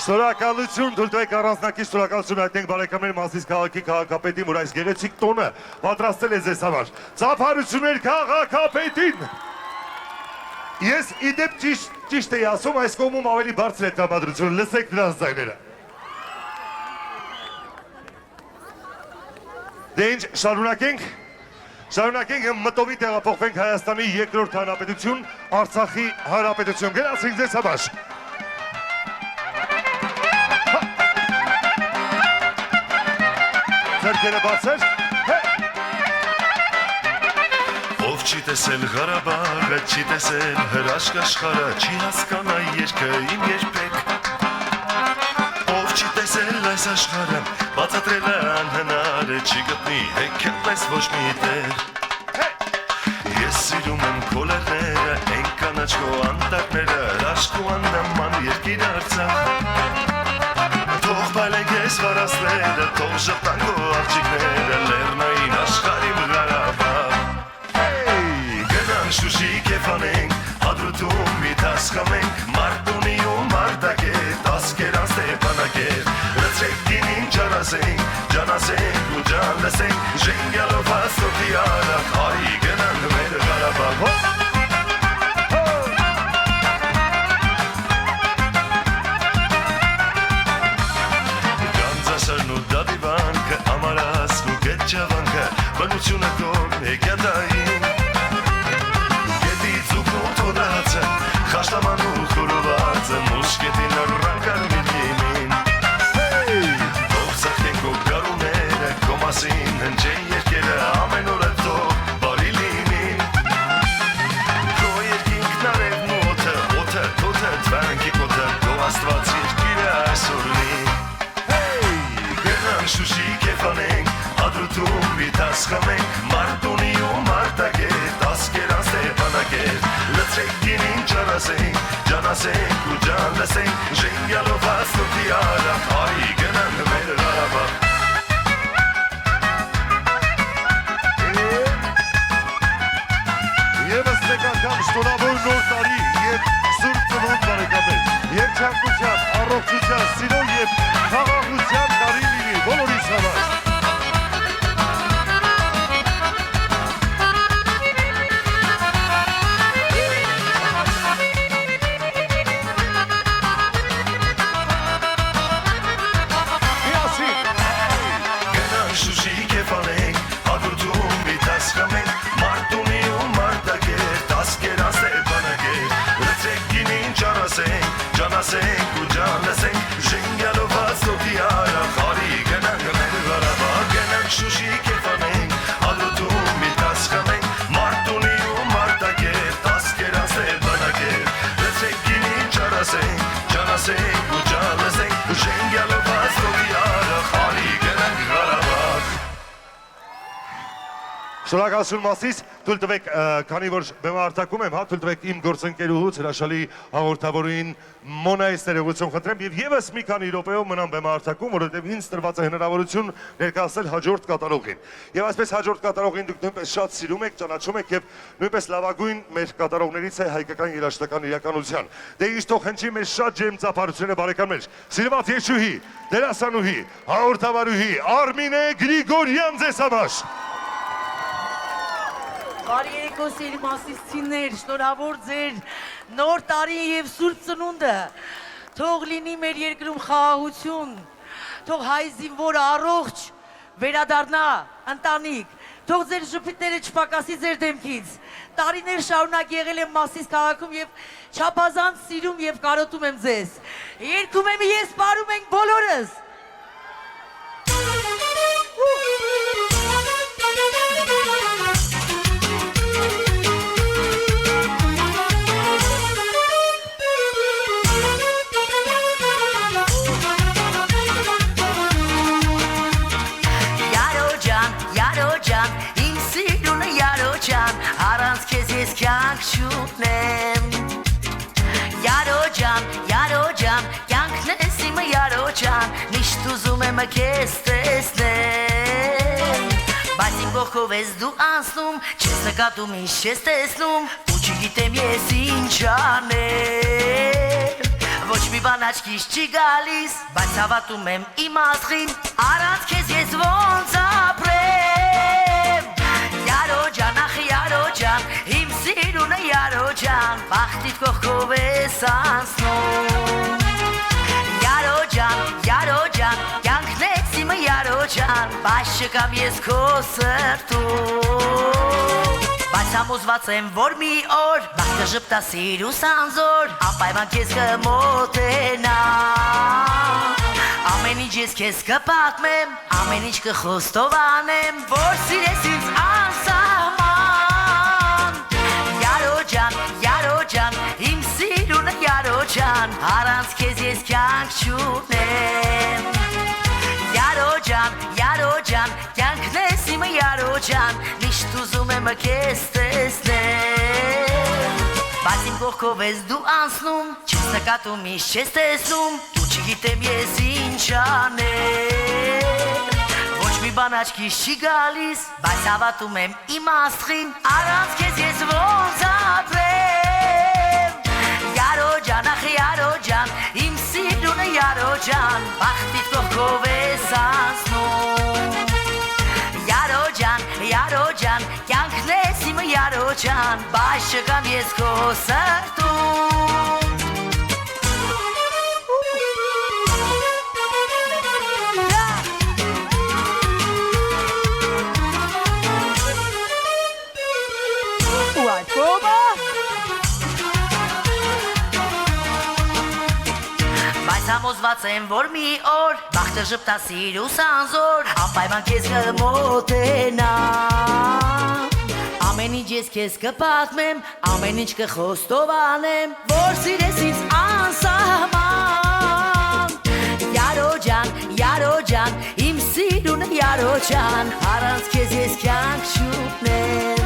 Շնորհակալություն, թույլ տվեք առանձնակի շնորհակալություն հայտնենք բարեկամներ Մասիս քաղաքի քաղաքապետին, որ այս գեղեցիկ տոնը պատրաստել է ձեզ համար։ Ծափարություններ քաղաքապետին։ Ես իդեպ ճիշտ էի ասում, այս կողմում ավելի բարձր է տրամադրությունը, լսեք նրանց ձայները։ Դե ինչ, շարունակենք, մտովի տեղափոխվենք Հայաստանի երկրորդ հանրապետություն, Արցախի հանրապետություն, գնացինք ձեզ համար։ Ձեռքերը բարձր։ Ով չի տեսել Ղարաբաղը, չի տեսել հրաշք աշխարհը, չի հասկանա երկը իմ երբեք։ Ով չի տեսել այս աշխարհը, բացատրել անհնար է, չի գտնի հեքիաթպես ոչ մի տեր։ Ես սիրում եմ քո լեռները, այն կանաչ քո անտառները, հրաշք ու աննման երկիր Արցախ։ Թող բալենք ես վարասները, թող ժպտան քո աղջիկները, լեռնային աշխարհի Ղարաբաղ։ Շուշի կեփանենք, հադրութում մի տասկամենք, Մարտունի ու Մարտակետ, ասկերան Ստեփանակերտ, ջանասենք ու ջան լսենք ժենգյալով աստոտի արակ արի գնանք մեր Ղարաբաղ Գանձասրն ու դադիվանքը ամարասն ու գետ ճավանքը բնությունը կողմ հեկյատային Գետից ու կոտ հոդացը խաշտաման ու խորովածը մուշկետին ռանկար միլիմին Ողցախենք ու գարուները կոմասին հնջեն երկերը ամեն օրը թող բարի լինին Քո երկինքն արևն ու օդը, թոթը, թվանքի կոթը Քո աստված երկիրը այսօր լին Գնան շուշի կեվանենք, հադրութում վիտասխանենք Մարտունի ու մարտագետ, ասկերան ստեպանագետ Լծրեք գինին ջանասենք ու ջան լսենք Ժենգյալով աստոտի արակ, արի գնանք մեր Ղարաբաղ Եվս մեկ անգամ շնորհավոր նոր տարի եւ սուրբ ծնունդ բարեկամներ։ Երջանկության, առողջության, սիրո եւ խաղաղության տարի լինի բոլորիս համար։ Գնան շուշի կեվանենք, հադրութում վիտասխանենք Մարտունի ու մարտագետ, ասկերան ստեպանագետ Լծրեք գինին ջանասենք ու ջան լսենք Ժենգյալով աստոտի արակ, արի գնանք մեր Ղարաբաղ Գնանք շուշի կեվանենք, հադրութում վիտասխանենք Մարտունի ու մարտագետ, ասկերան ստեպանագետ Լծրեք գինին ջանասենք ու ջան լսենք Ժենգյալով աստոտի արակ, արի գնանք Ղարաբաղ Շնորհակալություն Մասիս, թույլ տվեք, քանի որ բեմահարթակում եմ, թույլ տվեք իմ գործընկերուհուց հրաշալի հաղորդավորին Մոնայից ներողություն խնդրեմ եւ եւս մի քանի րոպեով մնամ բեմահարթակում, որովհետեւ ինձ տրված է հնարավորություն ներկայացնել հաջորդ կատարողին։ Եվ այսպես հաջորդ կատարողին դուք նույնպես շատ սիրում եք, ճանաչում եք եւ նույնպես լավագույն մեր կատարողներից է հայկական երաժշտական իրականության։ Դե իշ թող հնչի մեր շատ ջերմ ծափարությունը բարեկամներ։ Սիրված երգչուհի, դերասանուհի, հաղորդավարուհի Արմինե Գրիգորյան ձեզ համար։ Բարի երեկո սիրելի մասիսցիներ, շնորհավոր ձեր նոր տարի եւ սուրբ ծնունդը։ Թող լինի մեր երկրում խաղաղություն, թող հայ զինվորը առողջ վերադառնա ընտանիք, թող ձեր շփիթները չպակասի ձեր դեմքից։ Տարիներ շարունակ եղել եմ Մասիս քաղաքում եւ չափազանց սիրում եւ կարոտում եմ ձեզ։ Երգում եմ ես, բարում ենք բոլորս։ Առանց քեզ ես կյանք չունեմ Յարո ջան, կյանքն ես իմը յարո ջան Միշտ ուզում եմ քեզ տեսնել Բայց իմ կողքով ես դու անցնում Չես նկատում, ինչ ես տեսնում Ու չգիտեմ ես ինչ անեմ Ոչ մի բան աչքիս չի գալիս Բայց հավատում եմ իմ աստղին Առանց քեզ ես ոնց ապրեմ Յարո ջան, ախ յարո ջան Իմ սիրունը յարո ջան Բախտիդ կողքով ես անցնում Յարո ջան, կյանքն ես իմը յարո ջան Բայց չկամ ես քո սրտում Բայց համոզված եմ, որ մի օր Բախտը ժպտա սիրուս անզոր Անպայման քեզ կմոտենա Ամեն ինչ ես քեզ կպատմեմ Ամեն ինչ կխոստովանեմ Որ սիրես ինձ անսահման Յարո ջան, իմ սիրունը յարո ջան Առանց քեզ ես կյանք չունեմ Յարո ջան, կյանքն ես իմը յարո ջան Միշտ ուզում եմ քեզ տեսնել Բայց իմ կողքով ես դու անցնում Չես նկատում, ինչ չես տեսնում Դու չգիտեմ ես ինչ անեմ Ոչ մի բան աչքիս չի գալիս Բայց հավատում եմ իմ աստղին Առանց քեզ ես ոնց ապրեմ Յարո ջան, ախ յարո ջան Իմ սիրունը յարո ջան Բախտիդ կողքով ես անցնում ջան, բայց չկամ ես քո սրտում Բայց համոզված եմ, որ մի օր բախտը ժպտա սիրուս անզոր Անպայման քեզ կմոտենա Ամեն ինչ ես քեզ կպատմեմ, ամեն ինչ կխոստովանեմ Որ սիրես ինձ անսահման Յարո ջան, իմ սիրունը յարո ջան Առանց քեզ ես կյանք չունեմ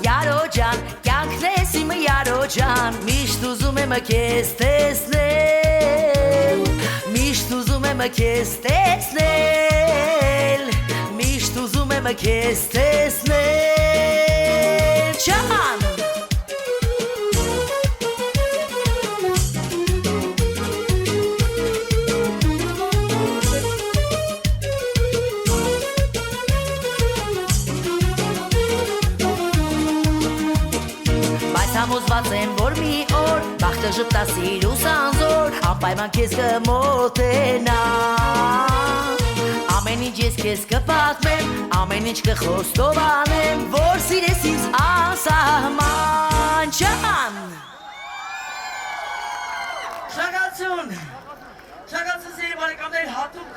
Յարո ջան, կյանքն ես իմը յարո ջան Միշտ ուզում եմ քեզ տեսնել Միշտ ուզում եմ քեզ տեսնել Միշտ ուզում եմ քեզ տեսնել Ջան Համոզված եմ, որ մի օր բախտը ժպտա սիրուս անզոր Անպայման քեզ կմոտենա Ամեն ինչ ես քեզ կպատմեմ, ամեն ինչ կխոստովանեմ Որ սիրես ինձ անսահման ջան Շնորհակալություն սիրելի բարեկամներ հատուկ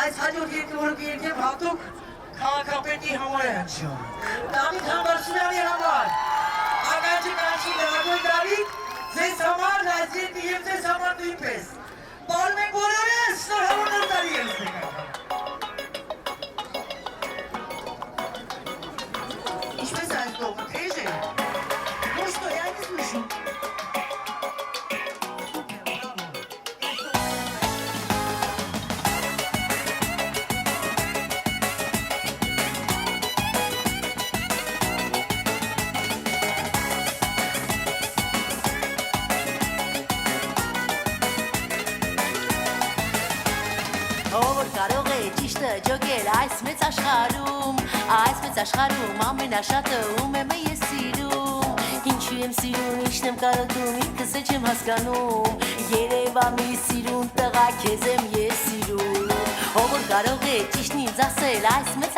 Այս հաջորդ երկու որ կերկեմ հատուկ քաղաքապետի համար է հնչում Դավիթ Համբարձումյանի համար Ագաջի կանչի լավագույն Դավիթ, ձեզ համար այս երկի և ձեզ համար նույնպես։ Պարում ենք բոլորես, շնորհավոր նոր տարի ես նկատում։ Ինչպես այս տողը, թեժ է։ Ոչ տոյանից ուշում։ Կարող է ճիշտը ջոգել այս մեծ աշխարհում ամենաշատը ում եմ ես սիրում Ինչու եմ սիրում, ինչն եմ կարոտում, ինքս էլ չեմ հասկանում Երևանի սիրուն տղա քեզ եմ ես սիրում Ով որ կարող է ճիշտն ինձ ասել այս մեծ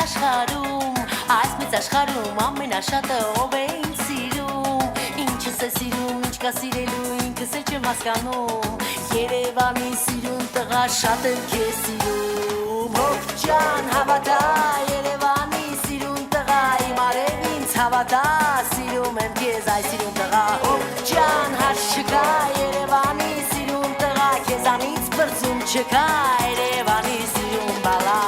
աշխարհում ամենաշատը ով է ինձ սիրում Ինչս է սիրում, ինչ կա սիրելու, ինքս էլ չեմ հասկանում Երևանի սիրուն տղա շատ եմ քեզ սիրում Հոբ ջան հավատա Երևանի սիրուն տղա իմ արև ինձ հավատա Սիրում եմ քեզ այս սիրուն տղա Հոբ ջան հարց չկա Երևանի սիրուն տղա Քեզանից բրձում չկա Երևանի սիրուն բալա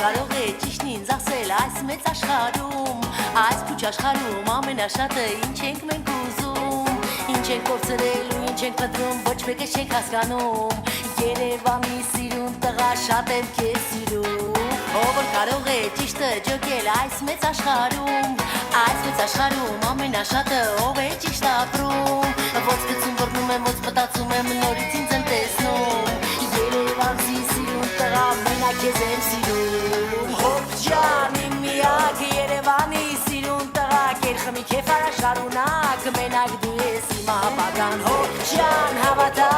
Կարող է ճիշտն ինձ ասել այս մեծ աշխարհում Այս փուչ աշխարհում ամենաշատը ինչ ենք մենք ուզում Ինչ ենք կորցրել ու ինչ ենք փնտրում ոչ մեկը չենք հասկանում Երևանի սիրուն տղա շատ եմ քեզ սիրում Ով որ կարող է ճիշտը ջոգել այս մեծ աշխարհում ամենաշատը ով է ճիշտ ապրում Ոնց գցում բռնում եմ, ոնց մտածում եմ նորից ինձ եմ տեսնում Երևանցի սիրուն տղա մենակ քեզ եմ սիրում Հոբ ջան իմ միակ Երևանի սիրուն տղա Կերխմի քեֆ արա շարունակ մենակ դու ես իմ ապագան Հոբ ջան հավատա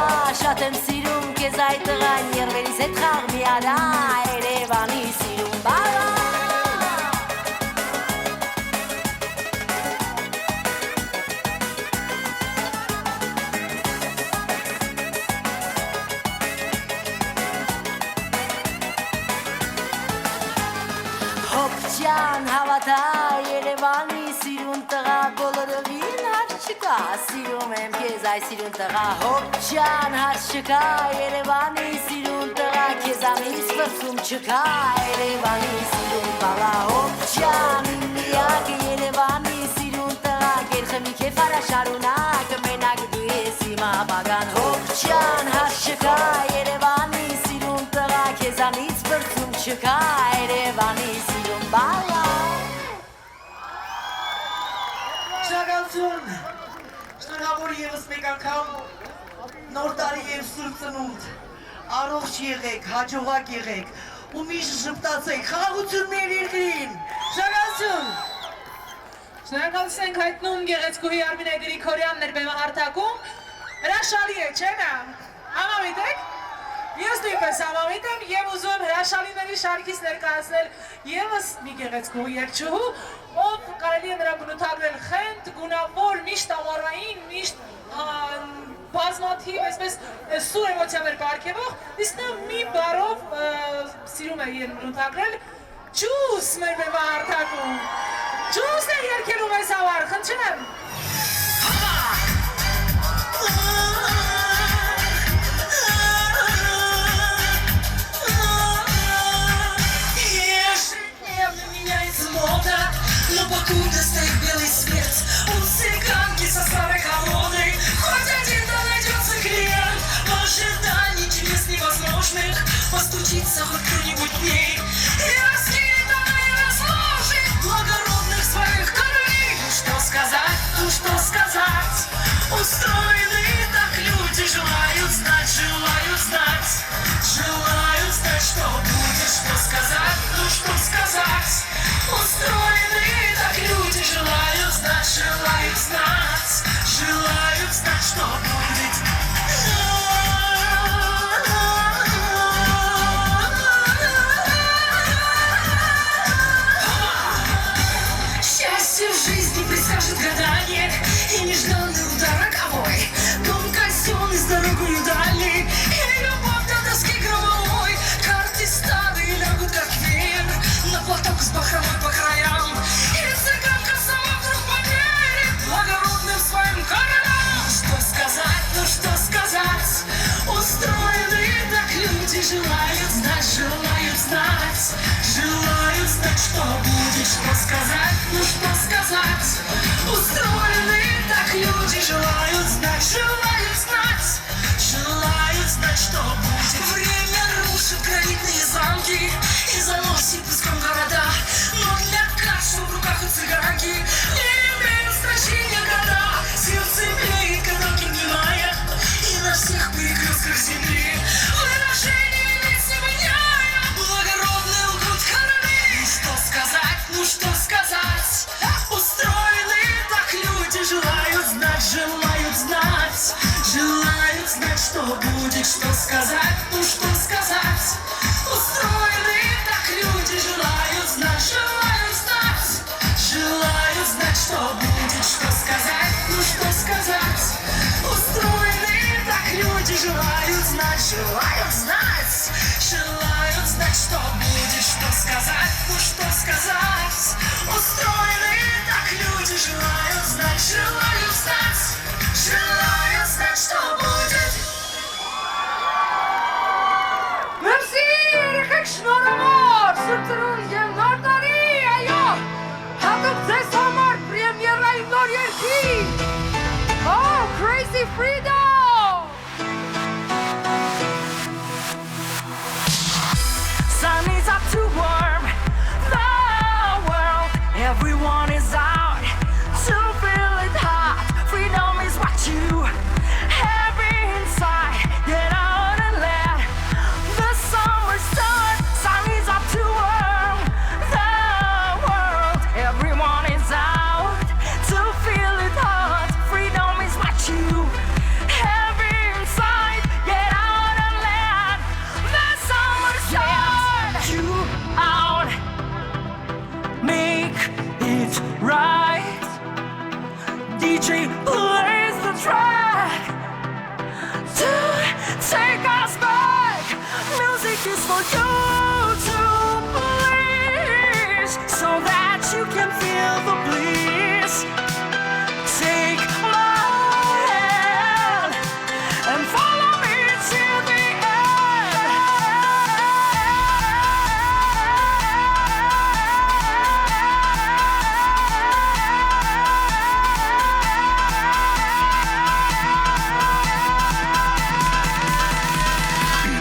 շատ եմ սիրում քեզ այդ տղան Երվերիս հետ խաղ մի արա Երևանի սիրուն բաղա Ջան հավատա Երևանի սիրուն տղա բոլորովին հարց չկա Սիրում եմ քեզ այս սիրուն տղա Հոբ ջան հարց չկա Երևանի սիրուն տղա Քեզանից բրձում չկա Երևանի սիրուն բալա Հոբ ջան իմ միակ Երևանի սիրուն տղա Գերխմի քեֆ արա շարունակ մենակ դու ես իմ ապագան Հոբ ջան հարց չկա Երևանի սիրուն տղա Քեզանից բրձում չկա Երևանի սիրուն բալա մեկ անգամ նոր տարի եւ Սուրբ Ծնունդ։ Առողջ եղեք, հաջողակ եղեք ու միշտ շփտացեք խաղաղություններ երկրին։ Շնորհակալություն։ Շնորհակալություն ենք հայտնում Գեղեցկուհի Արմինե Գրիգորյանն էր բեմահարթակում։ Հրաշալի է, չէ՞ նա։ Համամիտ եք։ Ես նույնպես համամիտ եմ եւ ուզում եմ հրաշալիների շարքից ներկայացնել եւս մի գեղեցկուհի երգչուհու, ով կարելի է նրա բնութագրել խենթ, գունավոր, միշտ ամառային, միշտ բազմաթիվ, այսպես սուր էմոցիաներ պարգևող, իսկ նա մի բառով սիրում է իրեն բնութագրել ջուս մեր բեմահարթակում։ Ջուսն է երգելու մեզ համար, խնդրեմ։ Но покуда стоит белый свет, у цыганки со старой колодой хоть один-то найдется клиент. В ожидании чудес невозможных постучится хоть кто-нибудь к ней и раскинет она и разложит благородных своих королей. Ну что сказать, устроены так люди желают знать, что будет, что сказать, ну что сказать. Устроены так люди желают знать, что будет. Счастье в жизни предскажет гадание и нежданный удар роковой. Дом казенный с дорогою дальней и любовь до доски громовой. Карты старые лягут как веер на платок с бахромой по краям. И цыганка сама вдруг поверит благородным своим королям. Ну что сказать, устроены так люди желают знать, что будет, что сказать, ну что сказать. Устроены так люди желают знать, что будет. Время рушит гранитные замки и заносит песком города. Но для каши в руках у цыганки не имеют значения года. Сердце млеет, канал гнилая, и на всех перекрестках земли выражение лиц не меняя, благородные лгут короли. Ну что сказать, устроены так люди желают знать, что будет, что сказать, ну что сказать. Устроены так люди желают знать, что будет, что сказать, ну что сказать. Устроены так люди желают знать, что будет, что сказать, ну что сказать. Устроены так люди желают знать, что будет. Merci, եղեք շնորհավոր, Սուրբ Ծնունդ եւ նոր տարի, այո, հատուկ ձեզ համար պրեմիերային նոր երգի, Oh, Crazy Freedom! Sun is up to warm the world, everyone is out to feel it hot. Freedom is what you have inside. Get out and let the summer start. Sun is up to warm the world. Everyone is out to feel it hot. Freedom is what you have inside. Get out and let the summer start. Get you out, make it right. DJ plays the track to take us back. Music is for you to please, so that you can feel the bliss. Take my hand and follow me till the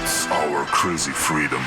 It's our crazy freedom.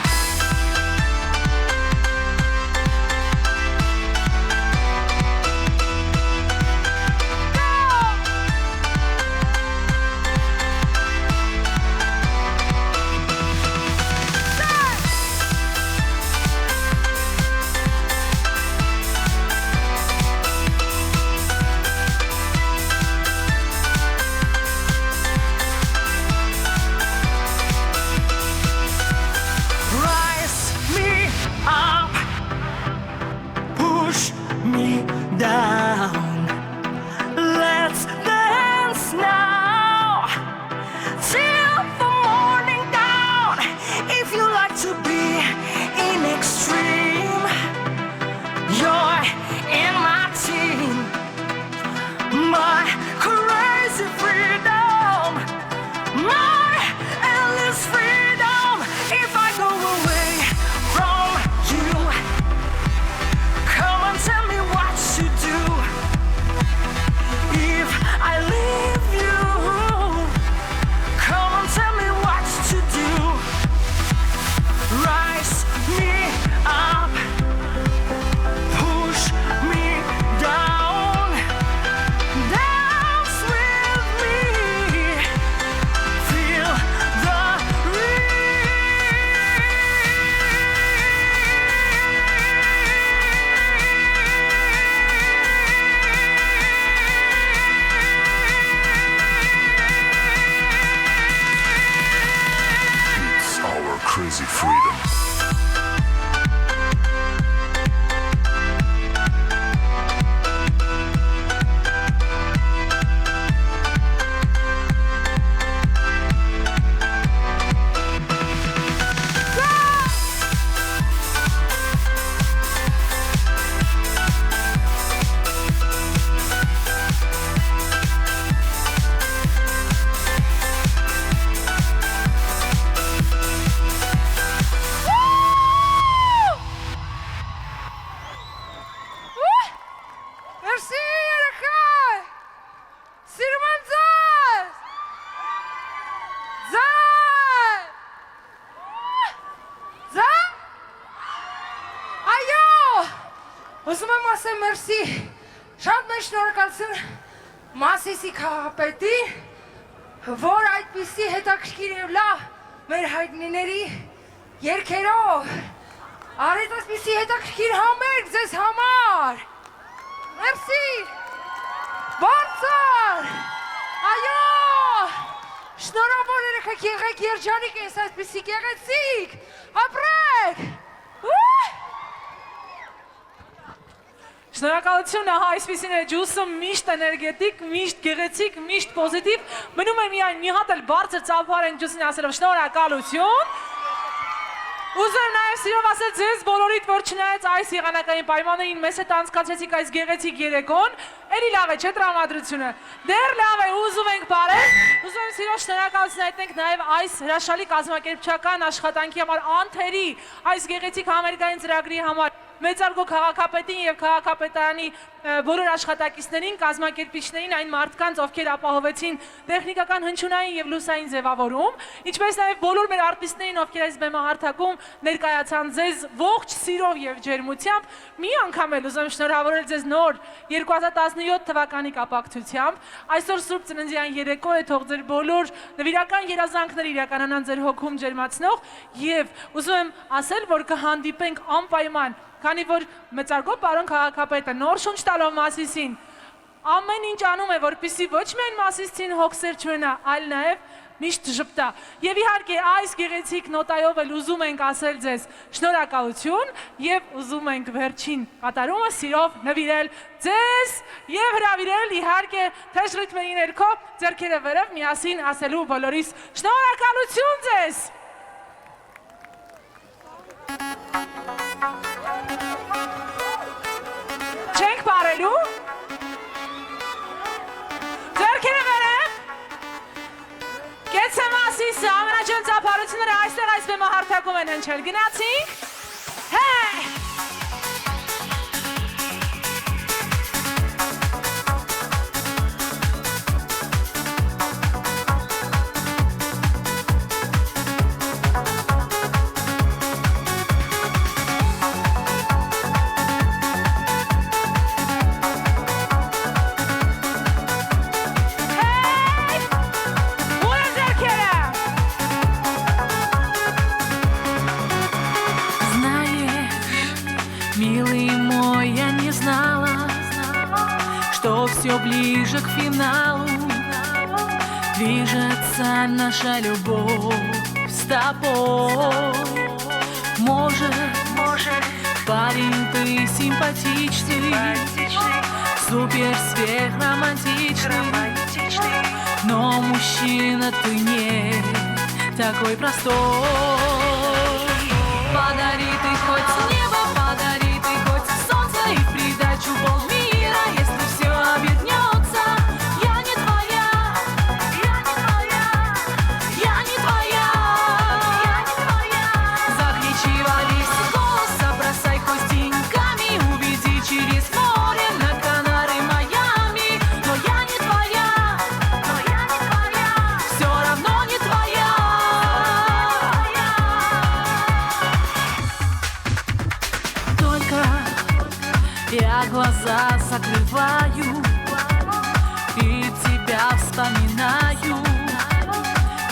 ասեմ մերսի, շատ մեծ շնորհակալություն Մասիսի քաղաքապետին, որ այդպիսի հետաքրքիր եւ լավ մեր հայտնիների երգերով արեց այսպիսի հետաքրքիր համերգ ձեզ համար։ Մերսի։ Բարձր։ Այո։ Շնորհավոր երեխեք, եղեք երջանիկ ես այսպիսի գեղեցիկ։ Ապրեք։ Շնորհակալություն, ահա այսպեսին է ջուսը միշտ էներգետիկ, միշտ գեղեցիկ, միշտ պոզիտիվ։ Մնում է միայն մի հատ էլ բարձր ծափարենք ջուսին ասելով շնորհակալություն։ Ուզում եմ նաև սիրով ասել ձեզ բոլորիդ, որ չնայած այս եղանակային պայմաններին մեզ հետ անցկացրեցիք այս գեղեցիկ երեկոն, էլի լավ է, չէ՞ տրամադրությունը։ Դեռ լավ է, ուզում ենք բարել, ուզում եմ սիրով շնորհակալություն հայտնենք նաև այս հրաշալի կազմակերպչական աշխատանքի համար, անթերի, այս գեղեցիկ համերգային ծրագրի համար։ Մեծարգո քաղաքապետին եւ քաղաքապետարանի բոլոր աշխատակիցներին, կազմակերպիչներին, այն մարդկանց, ովքեր ապահովեցին տեխնիկական հնչյունային եւ լուսային ձևավորում, ինչպես նաեւ բոլոր մեր արտիստներին, ովքեր այս բեմահարթակում ներկայացան ձեզ ողջ սիրով եւ ջերմությամբ, մի անգամ էլ ուզում եմ շնորհավորել ձեզ նոր 2017 թվականի կապակցությամբ։ Այսօր Սուրբ Ծննդյան երեկո է, թող ձեր բոլոր նվիրական երազանքները իրականանան ձեր հոգում ջերմացնող եւ ուզում եմ ասել, որ կհանդիպենք անպայման, քանի որ մեծարգո պարոն քաղաքապետը նոր շունչ տալով Մասիսին ամեն ինչ անում է, որպեսզի ոչ միայն Մասիսին հոգսեր չունենա, այլ նաև միշտ ժպտա։ Եվ իհարկե այս գեղեցիկ նոտայով էլ ուզում ենք ասել ձեզ շնորհակալություն եւ ուզում ենք վերջին կատարումը սիրով նվիրել ձեզ եւ հրավիրել իհարկե թեժ ռիթմերի ներքո ձեռքերը վերև միասին ասելու բոլորիս շնորհակալություն ձեզ։ Չենք բարելու։ Ձեռքերը վերև։ Կեցը Մասիսը, ամենաչեն ծափարությունները այստեղ այս բեմահարթակում են հնչել։ Գնացինք։ Հեյ։ Все ближе к финалу движется наша любовь с тобой. Может, парень, ты симпатичный, супер сверхромантичный, но мужчина ты не такой простой. Подари ты хоть небо, подари ты хоть солнце и в придачу полмира, если все обернется. Я не твоя, я не твоя, я не твоя, я не твоя. Закричи во весь голос, забросай хоть деньгами, уведи через море на Канары, Майами. Но я не твоя, но я не твоя, все равно не твоя. Только я глаза закрываю и тебя вспоминаю,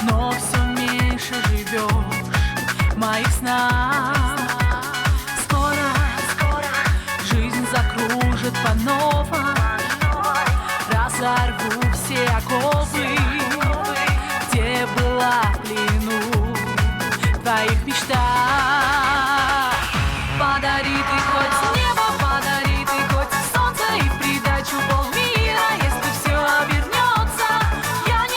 но все меньше живешь в моих снах. Скоро жизнь закружит по-новой, разорву все оковы, где была в плену в твоих мечтах. Подари ты хоть небо, подари ты хоть солнце и в придачу полмира, если все обернется. Я не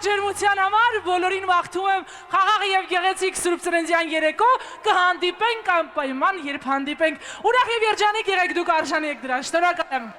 ջերմության համար բոլորին մաղթում եմ խաղաղ եւ գեղեցիկ Սուրբ Ծննդյան երեկո, կհանդիպենք անպայման, երբ հանդիպենք։ Ուրախ եւ երջանիկ եղեք դուք, արժանի եք դրան։ Շնորհակալ եմ։